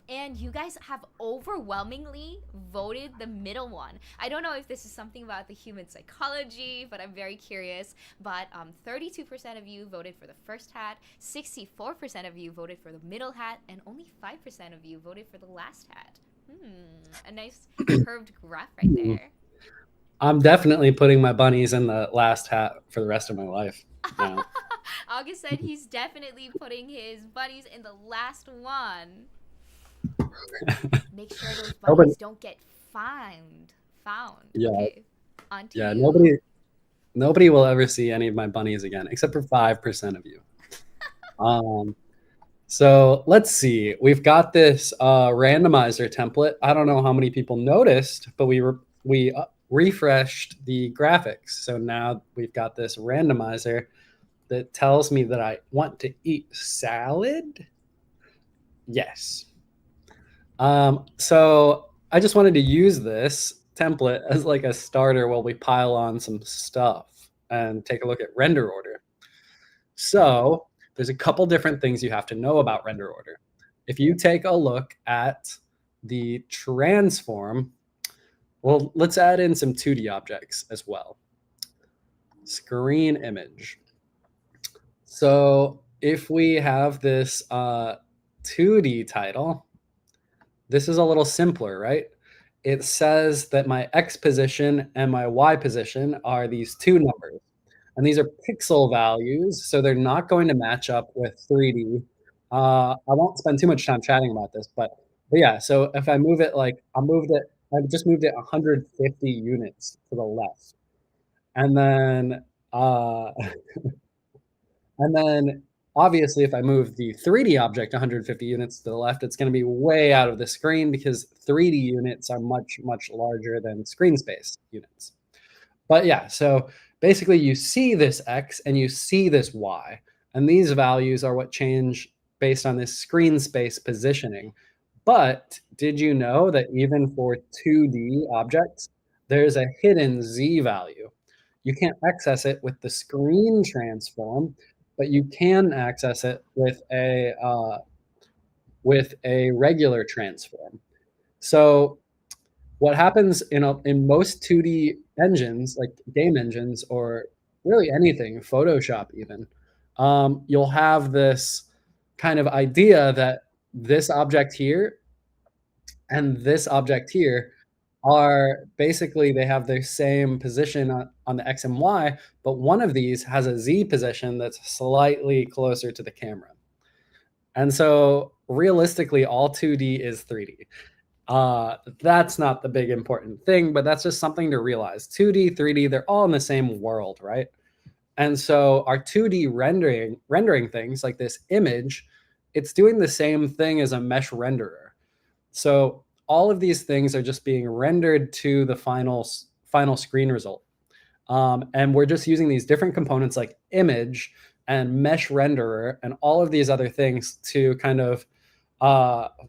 And you guys have overwhelmingly voted the middle one. I don't know if this is something about the human psychology, but I'm very curious. But 32% of you voted for the first hat, 64% of you voted for the middle hat, and only 5% of you voted for the last hat. A nice curved graph right there. I'm definitely putting my bunnies in the last hat for the rest of my life. Yeah. August said he's definitely putting his bunnies in the last one. Make sure those bunnies don't get found. Yeah. Okay. Yeah. Nobody will ever see any of my bunnies again, except for 5% of you. So let's see. We've got this randomizer template. I don't know how many people noticed, but we refreshed the graphics. So now we've got this randomizer that tells me that I want to eat salad. Yes. So I just wanted to use this template as like a starter while we pile on some stuff and take a look at render order. So there's a couple different things you have to know about render order. If you take a look at the transform, well, let's add in some 2D objects as well. Screen image. So if we have this 2D title, this is a little simpler, right? It says that my X position and my Y position are these two numbers. And these are pixel values, so they're not going to match up with 3D. I won't spend too much time chatting about this, but yeah, so if I move it like I just moved it 150 units to the left. And then uh, and then obviously if I move the 3D object 150 units to the left, it's going to be way out of the screen because 3D units are much, much larger than screen space units. But yeah, so basically you see this X and you see this Y, and these values are what change based on this screen space positioning. But did you know that even for 2D objects, there's a hidden Z value? You can't access it with the screen transform, but you can access it with a regular transform. So what happens in most 2D engines, like game engines or really anything, Photoshop even, you'll have this kind of idea that this object here and this object here are basically they have the same position on the X and Y, but one of these has a Z position that's slightly closer to the camera. And so realistically, all 2D is 3D. That's not the big important thing, but that's just something to realize. 2D, 3D, they're all in the same world, right? And so our 2D rendering things like this image, it's doing the same thing as a mesh renderer. So all of these things are just being rendered to the final screen result. And we're just using these different components like image and mesh renderer and all of these other things to kind of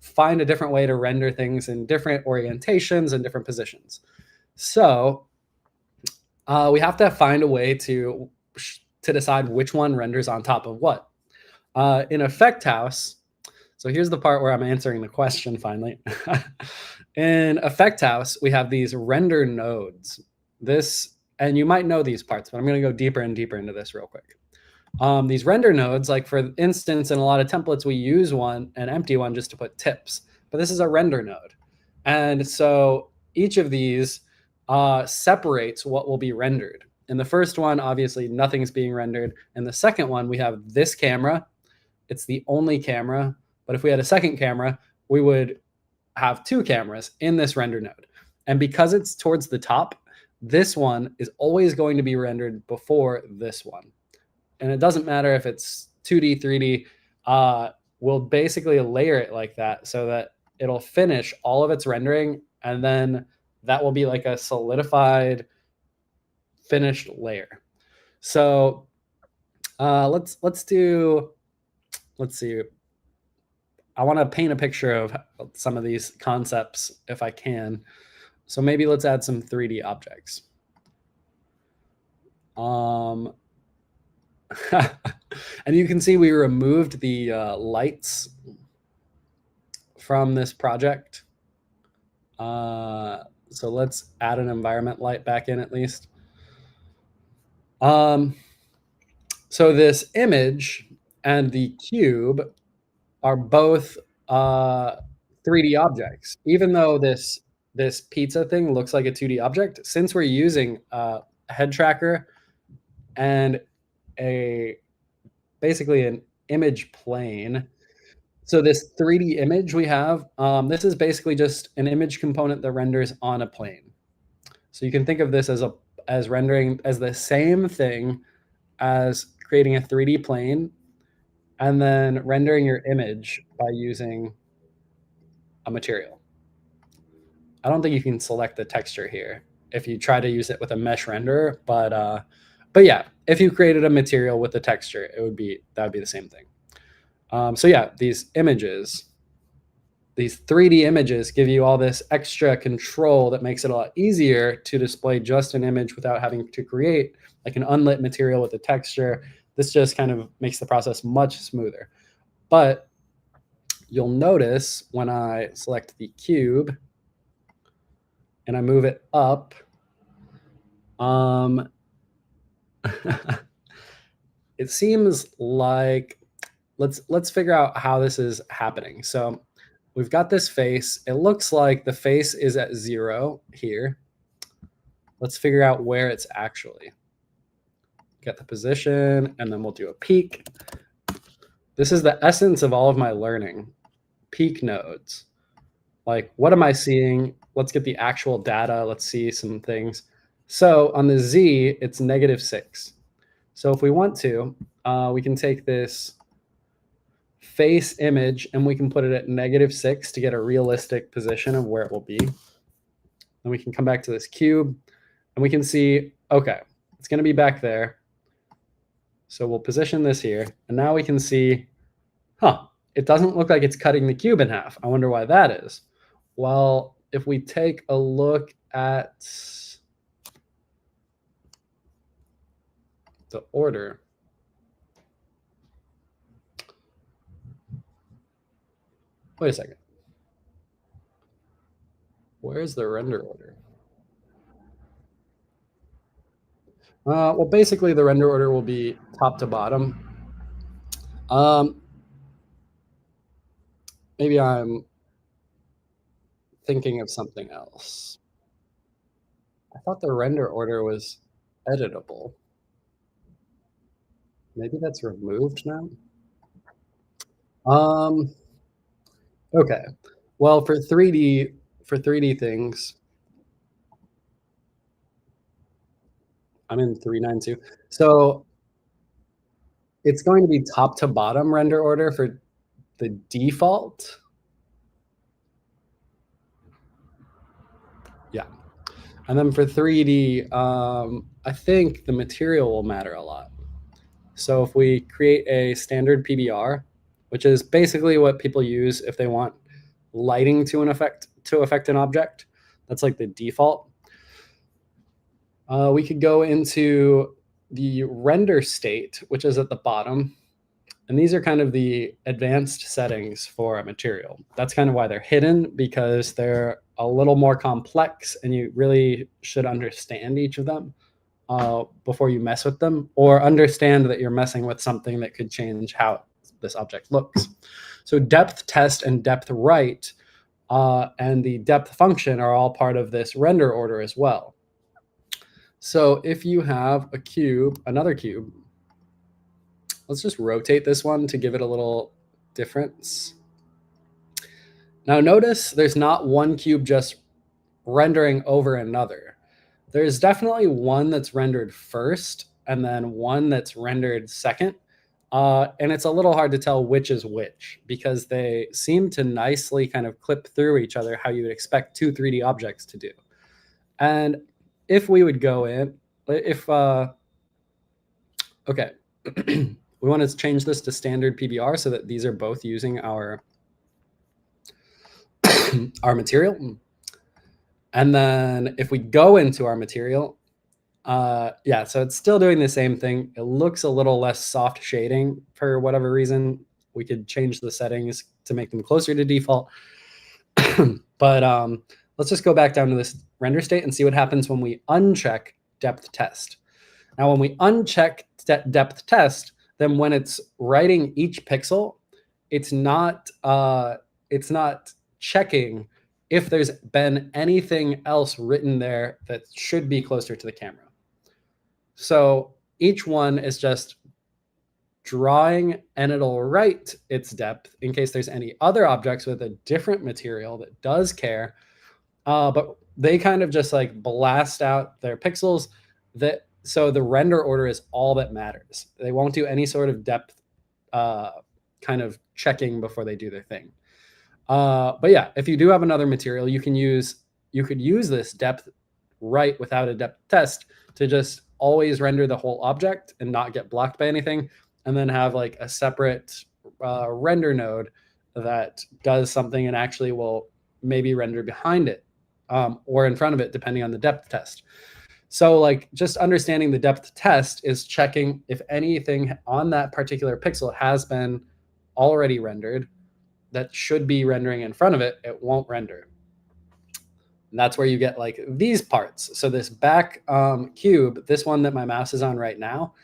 find a different way to render things in different orientations and different positions. So we have to find a way to decide which one renders on top of what. In Effect House, so here's the part where I'm answering the question finally. In Effect House, we have these render nodes. And you might know these parts, but I'm going to go deeper and deeper into this real quick. These render nodes, like for instance, in a lot of templates, we use an empty one just to put tips, but this is a render node. And so each of these separates what will be rendered. In the first one, obviously nothing's being rendered. In the second one, we have this camera. It's the only camera, but if we had a second camera, we would have two cameras in this render node. And because it's towards the top, this one is always going to be rendered before this one. And it doesn't matter if it's 2D, 3D, we'll basically layer it like that so that it'll finish all of its rendering, and then that will be like a solidified finished layer. So let's see. I want to paint a picture of some of these concepts if I can. So maybe let's add some 3D objects. And you can see we removed the lights from this project. So let's add an environment light back in at least. So this image and the cube are both 3D objects. Even though this pizza thing looks like a 2D object, since we're using a head tracker and basically an image plane. So this 3D image we have, this is basically just an image component that renders on a plane. So you can think of this as rendering as the same thing as creating a 3D plane and then rendering your image by using a material. I don't think you can select the texture here. if you try to use it with a mesh renderer. But yeah, if you created a material with a texture, that would be the same thing. So yeah, these 3D images give you all this extra control that makes it a lot easier to display just an image without having to create like an unlit material with a texture. This just kind of makes the process much smoother. But you'll notice when I select the cube and I move it up, it seems like let's figure out how this is happening. So we've got this face. It looks like the face is at 0 here. Let's figure out where it's actually. Get the position, and then we'll do a peak. This is the essence of all of my learning. Peak nodes. Like, what am I seeing? Let's get the actual data. Let's see some things. So on the Z, it's -6. So if we want to, we can take this face image and we can put it at -6 to get a realistic position of where it will be. Then we can come back to this cube and we can see, okay, it's going to be back there. So we'll position this here. And now we can see, it doesn't look like it's cutting the cube in half. I wonder why that is. Well, if we take a look at the order, wait a second. Where's the render order? Well, basically the render order will be top to bottom. Maybe I'm thinking of something else. I thought the render order was editable. Maybe that's removed now. Okay. Well, for 3D things, I'm in 392. So it's going to be top to bottom render order for the default. Yeah. And then for 3D, I think the material will matter a lot. So if we create a standard PBR, which is basically what people use if they want lighting to affect an object, that's like the default. We could go into the render state, which is at the bottom. And these are kind of the advanced settings for a material. That's kind of why they're hidden, because they're a little more complex and you really should understand each of them before you mess with them, or understand that you're messing with something that could change how this object looks. So depth test and depth right and the depth function are all part of this render order as well. So if you have a cube, another cube, let's just rotate this one to give it a little difference. Now notice there's not one cube just rendering over another. There's definitely one that's rendered first and then one that's rendered second. And it's a little hard to tell which is which because they seem to nicely kind of clip through each other how you would expect two 3D objects to do. And if we would go in, okay, we want to change this to standard PBR so that these are both using our our material. And then if we go into our material, yeah, so it's still doing the same thing. It looks a little less soft shading for whatever reason. We could change the settings to make them closer to default. But let's just go back down to this render state and see what happens when we uncheck depth test. Now, when we uncheck depth test, then when it's writing each pixel, it's not checking if there's been anything else written there that should be closer to the camera. So each one is just drawing, and it'll write its depth in case there's any other objects with a different material that does care. But they kind of just like blast out their pixels. So the render order is all that matters. They won't do any sort of depth kind of checking before they do their thing. But yeah, if you do have another material, you could use this depth right without a depth test to just always render the whole object and not get blocked by anything, and then have like a separate render node that does something and actually will maybe render behind it or in front of it, depending on the depth test. So like just understanding the depth test is checking if anything on that particular pixel has been already rendered that should be rendering in front of it, it won't render. And that's where you get like these parts. So this back cube, this one that my mouse is on right now,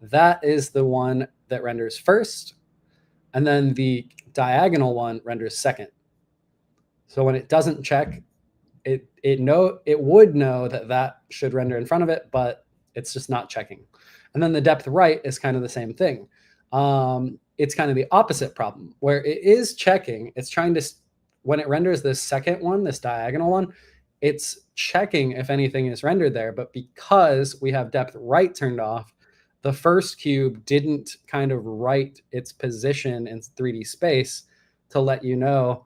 that is the one that renders first. And then the diagonal one renders second. So when it doesn't check, it would know that should render in front of it, but it's just not checking. And then the depth right is kind of the same thing. It's kind of the opposite problem where it is checking. It's trying to, when it renders this second one, this diagonal one, it's checking if anything is rendered there. But because we have depth right turned off, the first cube didn't kind of write its position in 3D space to let you know,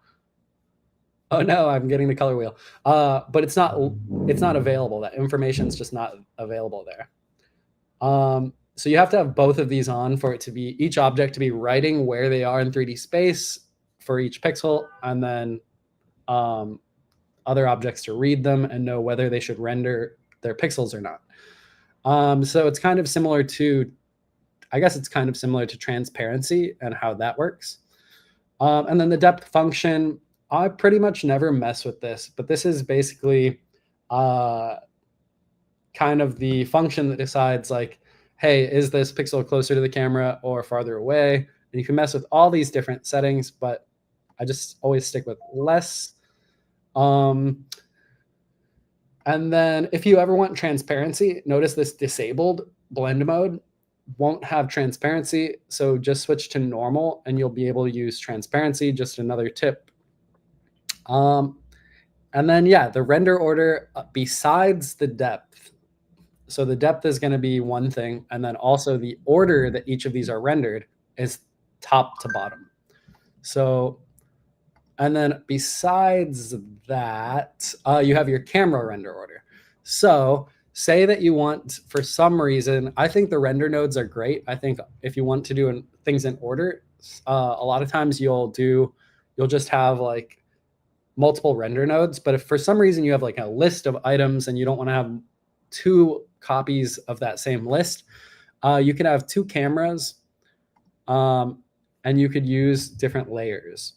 oh no, I'm getting the color wheel. But it's not available. That information is just not available there. So you have to have both of these on for it to be, each object to be writing where they are in 3D space for each pixel, and then other objects to read them and know whether they should render their pixels or not. So it's kind of similar to, I guess it's kind of similar to transparency and how that works. And then the depth function, I pretty much never mess with this, but this is basically kind of the function that decides like, hey, is this pixel closer to the camera or farther away? And you can mess with all these different settings, but I just always stick with less. And then if you ever want transparency, notice this disabled blend mode won't have transparency. So just switch to normal and you'll be able to use transparency. Just another tip. And then, yeah, the render order besides the depth. So the depth is going to be one thing. And then also the order that each of these are rendered is top to bottom. So, and then besides that, you have your camera render order. So say that you want, for some reason, I think the render nodes are great. I think if you want to do things in order, a lot of times you'll just have like multiple render nodes. But if for some reason you have like a list of items and you don't want to have 2 copies of that same list, you can have 2 cameras and you could use different layers.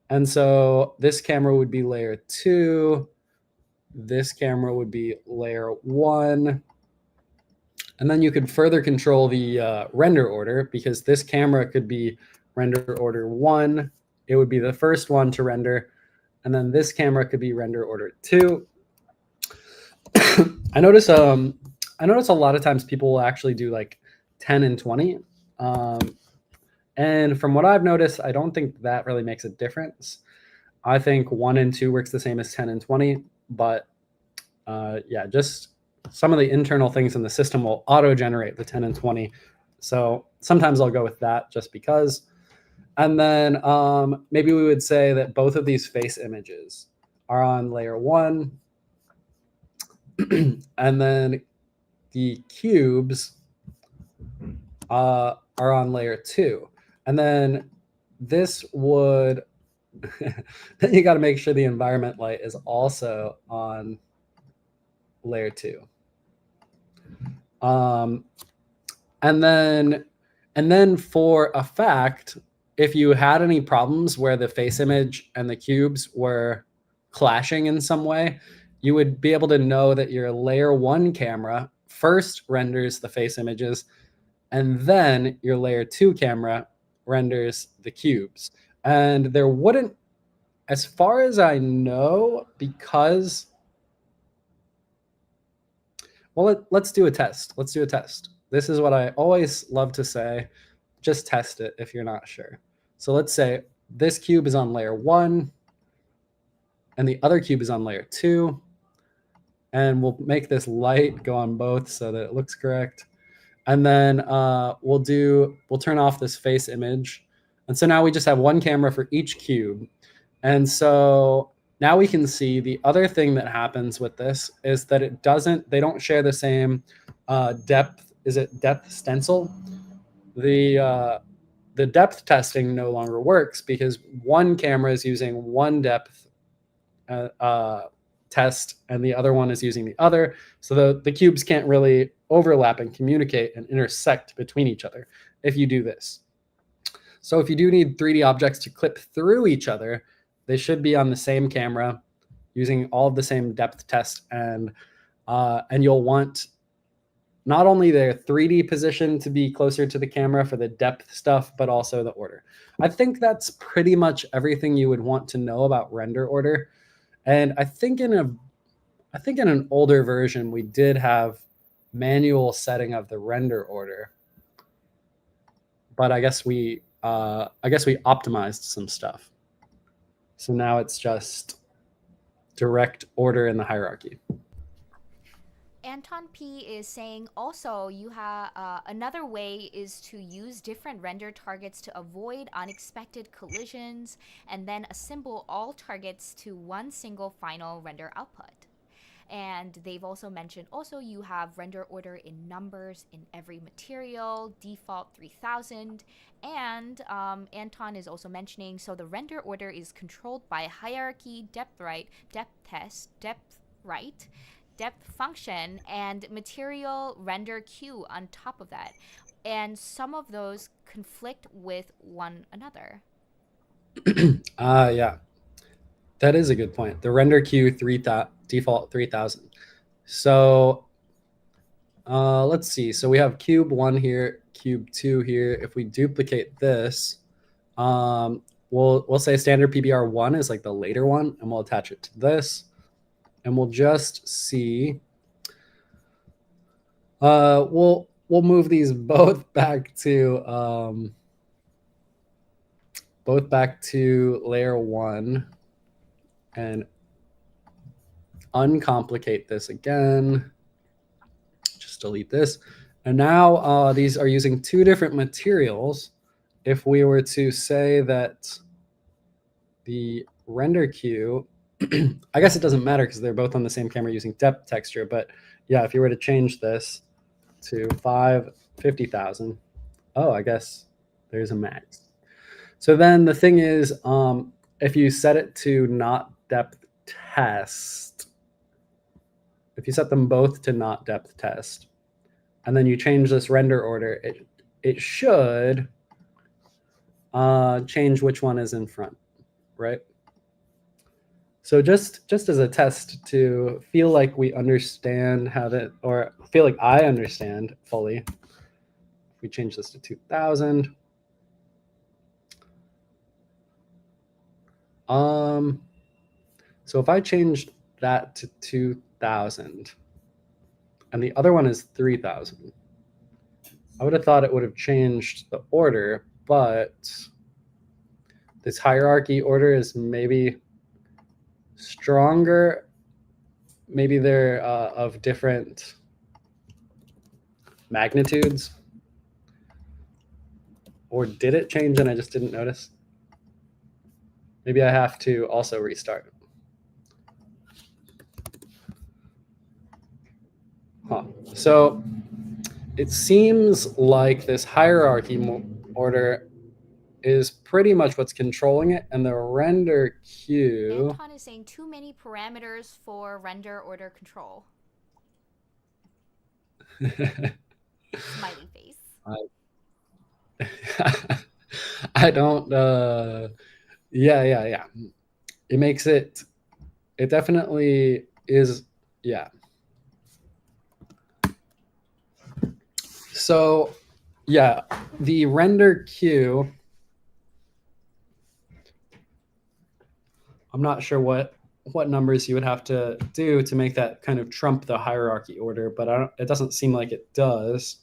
And so this camera would be layer 2. This camera would be layer 1. And then you could further control the render order, because this camera could be render order 1. It would be the first one to render. And then this camera could be render order 2. I notice a lot of times people will actually do like 10 and 20. And from what I've noticed, I don't think that really makes a difference. I think 1 and 2 works the same as 10 and 20. But yeah, just some of the internal things in the system will auto-generate the 10 and 20. So sometimes I'll go with that just because. And then maybe we would say that both of these face images are on layer 1. And then the cubes are on layer 2. And then this would, then you got to make sure the environment light is also on layer 2. And then for a fact, if you had any problems where the face image and the cubes were clashing in some way, you would be able to know that your layer 1 camera first renders the face images, and then your layer 2 camera renders the cubes. And there wouldn't, as far as I know, because, well, let's do a test. Let's do a test. This is what I always love to say. Just test it if you're not sure. So let's say this cube is on layer 1 and the other cube is on layer 2. And we'll make this light go on both so that it looks correct. And then we'll turn off this face image. And so now we just have 1 camera for each cube. And so Now we can see the other thing that happens with this is that they don't share the same depth. Is it depth stencil? The depth testing no longer works because one camera is using one depth test and the other one is using the other. So the cubes can't really overlap and communicate and intersect between each other if you do this. So if you do need 3D objects to clip through each other, they should be on the same camera using all of the same depth test, and you'll want not only their 3D position to be closer to the camera for the depth stuff, but also the order. I think that's pretty much everything you would want to know about render order. And I think in an older version we did have manual setting of the render order, but I guess we optimized some stuff. So now it's just direct order in the hierarchy. Anton P is saying also you have another way is to use different render targets to avoid unexpected collisions and then assemble all targets to one single final render output. And they've also mentioned also you have render order in numbers in every material, default 3000. And Anton is also mentioning so the render order is controlled by hierarchy, depth right, depth test, depth right, depth function, and material render queue on top of that. And some of those conflict with one another. Yeah, that is a good point. The render queue default 3000. So let's see. So we have cube 1 here, cube 2 here. If we duplicate this, we'll say standard PBR 1 is like the later one, and we'll attach it to this, and we'll just see. We'll move these both back to layer 1 and uncomplicate this again. Just delete this. And now these are using two different materials. If we were to say that the render queue, I guess it doesn't matter because they're both on the same camera using depth texture. But yeah, if you were to change this to 50,000, oh, I guess there's a max. So then the thing is, if you set it to not depth test, if you set them both to not depth test, and then you change this render order, it should change which one is in front, right? So just as a test to feel like we understand how to, or feel like I understand fully, if we change this to 2000, so if I changed that to 2000 and the other one is 3000, I would have thought it would have changed the order, but this hierarchy order is maybe stronger. Maybe they're of different magnitudes. Or did it change and I just didn't notice? Maybe I have to also restart. Huh. So it seems like this hierarchy order is pretty much what's controlling it, and the render queue. Anton is saying too many parameters for render order control. Smiley face. I don't. Yeah. It makes it. It definitely is. Yeah. So, yeah, the render queue. I'm not sure what numbers you would have to do to make that kind of trump the hierarchy order, but it doesn't seem like it does.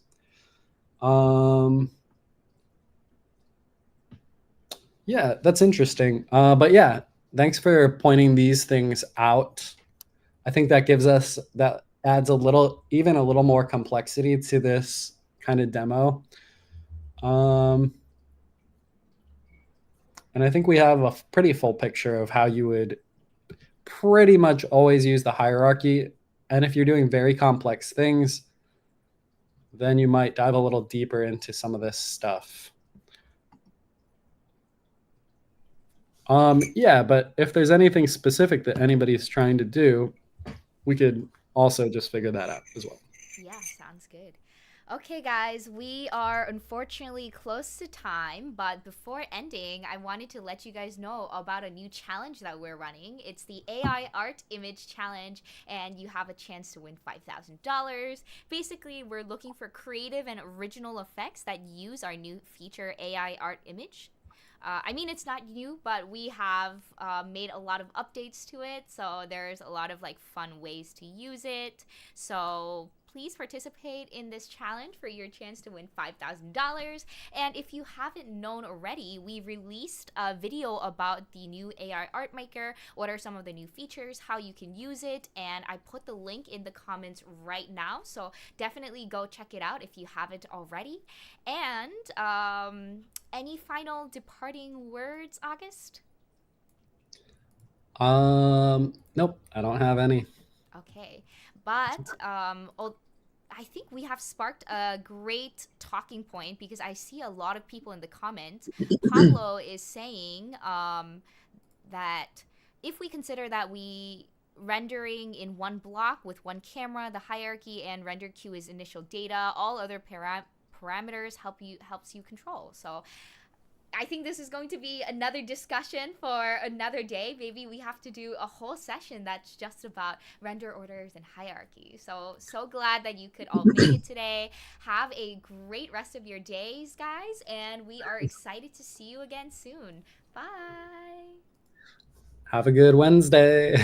Yeah, that's interesting. But yeah, thanks for pointing these things out. I think that adds even a little more complexity to this kind of demo. And I think we have a pretty full picture of how you would pretty much always use the hierarchy. And if you're doing very complex things, then you might dive a little deeper into some of this stuff. Yeah, but if there's anything specific that anybody's trying to do, we could also just figure that out as well. Yeah, sounds good. Okay, guys, we are unfortunately close to time, but before ending, I wanted to let you guys know about a new challenge that we're running. It's the AI Art Image Challenge, and you have a chance to win $5,000. Basically, we're looking for creative and original effects that use our new feature AI Art Image. I mean, it's not new, but we have made a lot of updates to it. So there's a lot of like fun ways to use it. So please participate in this challenge for your chance to win $5,000. And if you haven't known already, we released a video about the new AI Art Maker. What are some of the new features, how you can use it, and I put the link in the comments right now. So definitely go check it out if you haven't already. And any final departing words, August? Nope, I don't have any. Okay. But I think we have sparked a great talking point because I see a lot of people in the comments. Pablo is saying that if we consider that we rendering in one block with one camera, the hierarchy and render queue is initial data, all other parameters helps you control. So I think this is going to be another discussion for another day. Maybe we have to do a whole session that's just about render orders and hierarchy. So glad that you could all make it today. Have a great rest of your days, guys, and we are excited to see you again soon. Bye. Have a good Wednesday.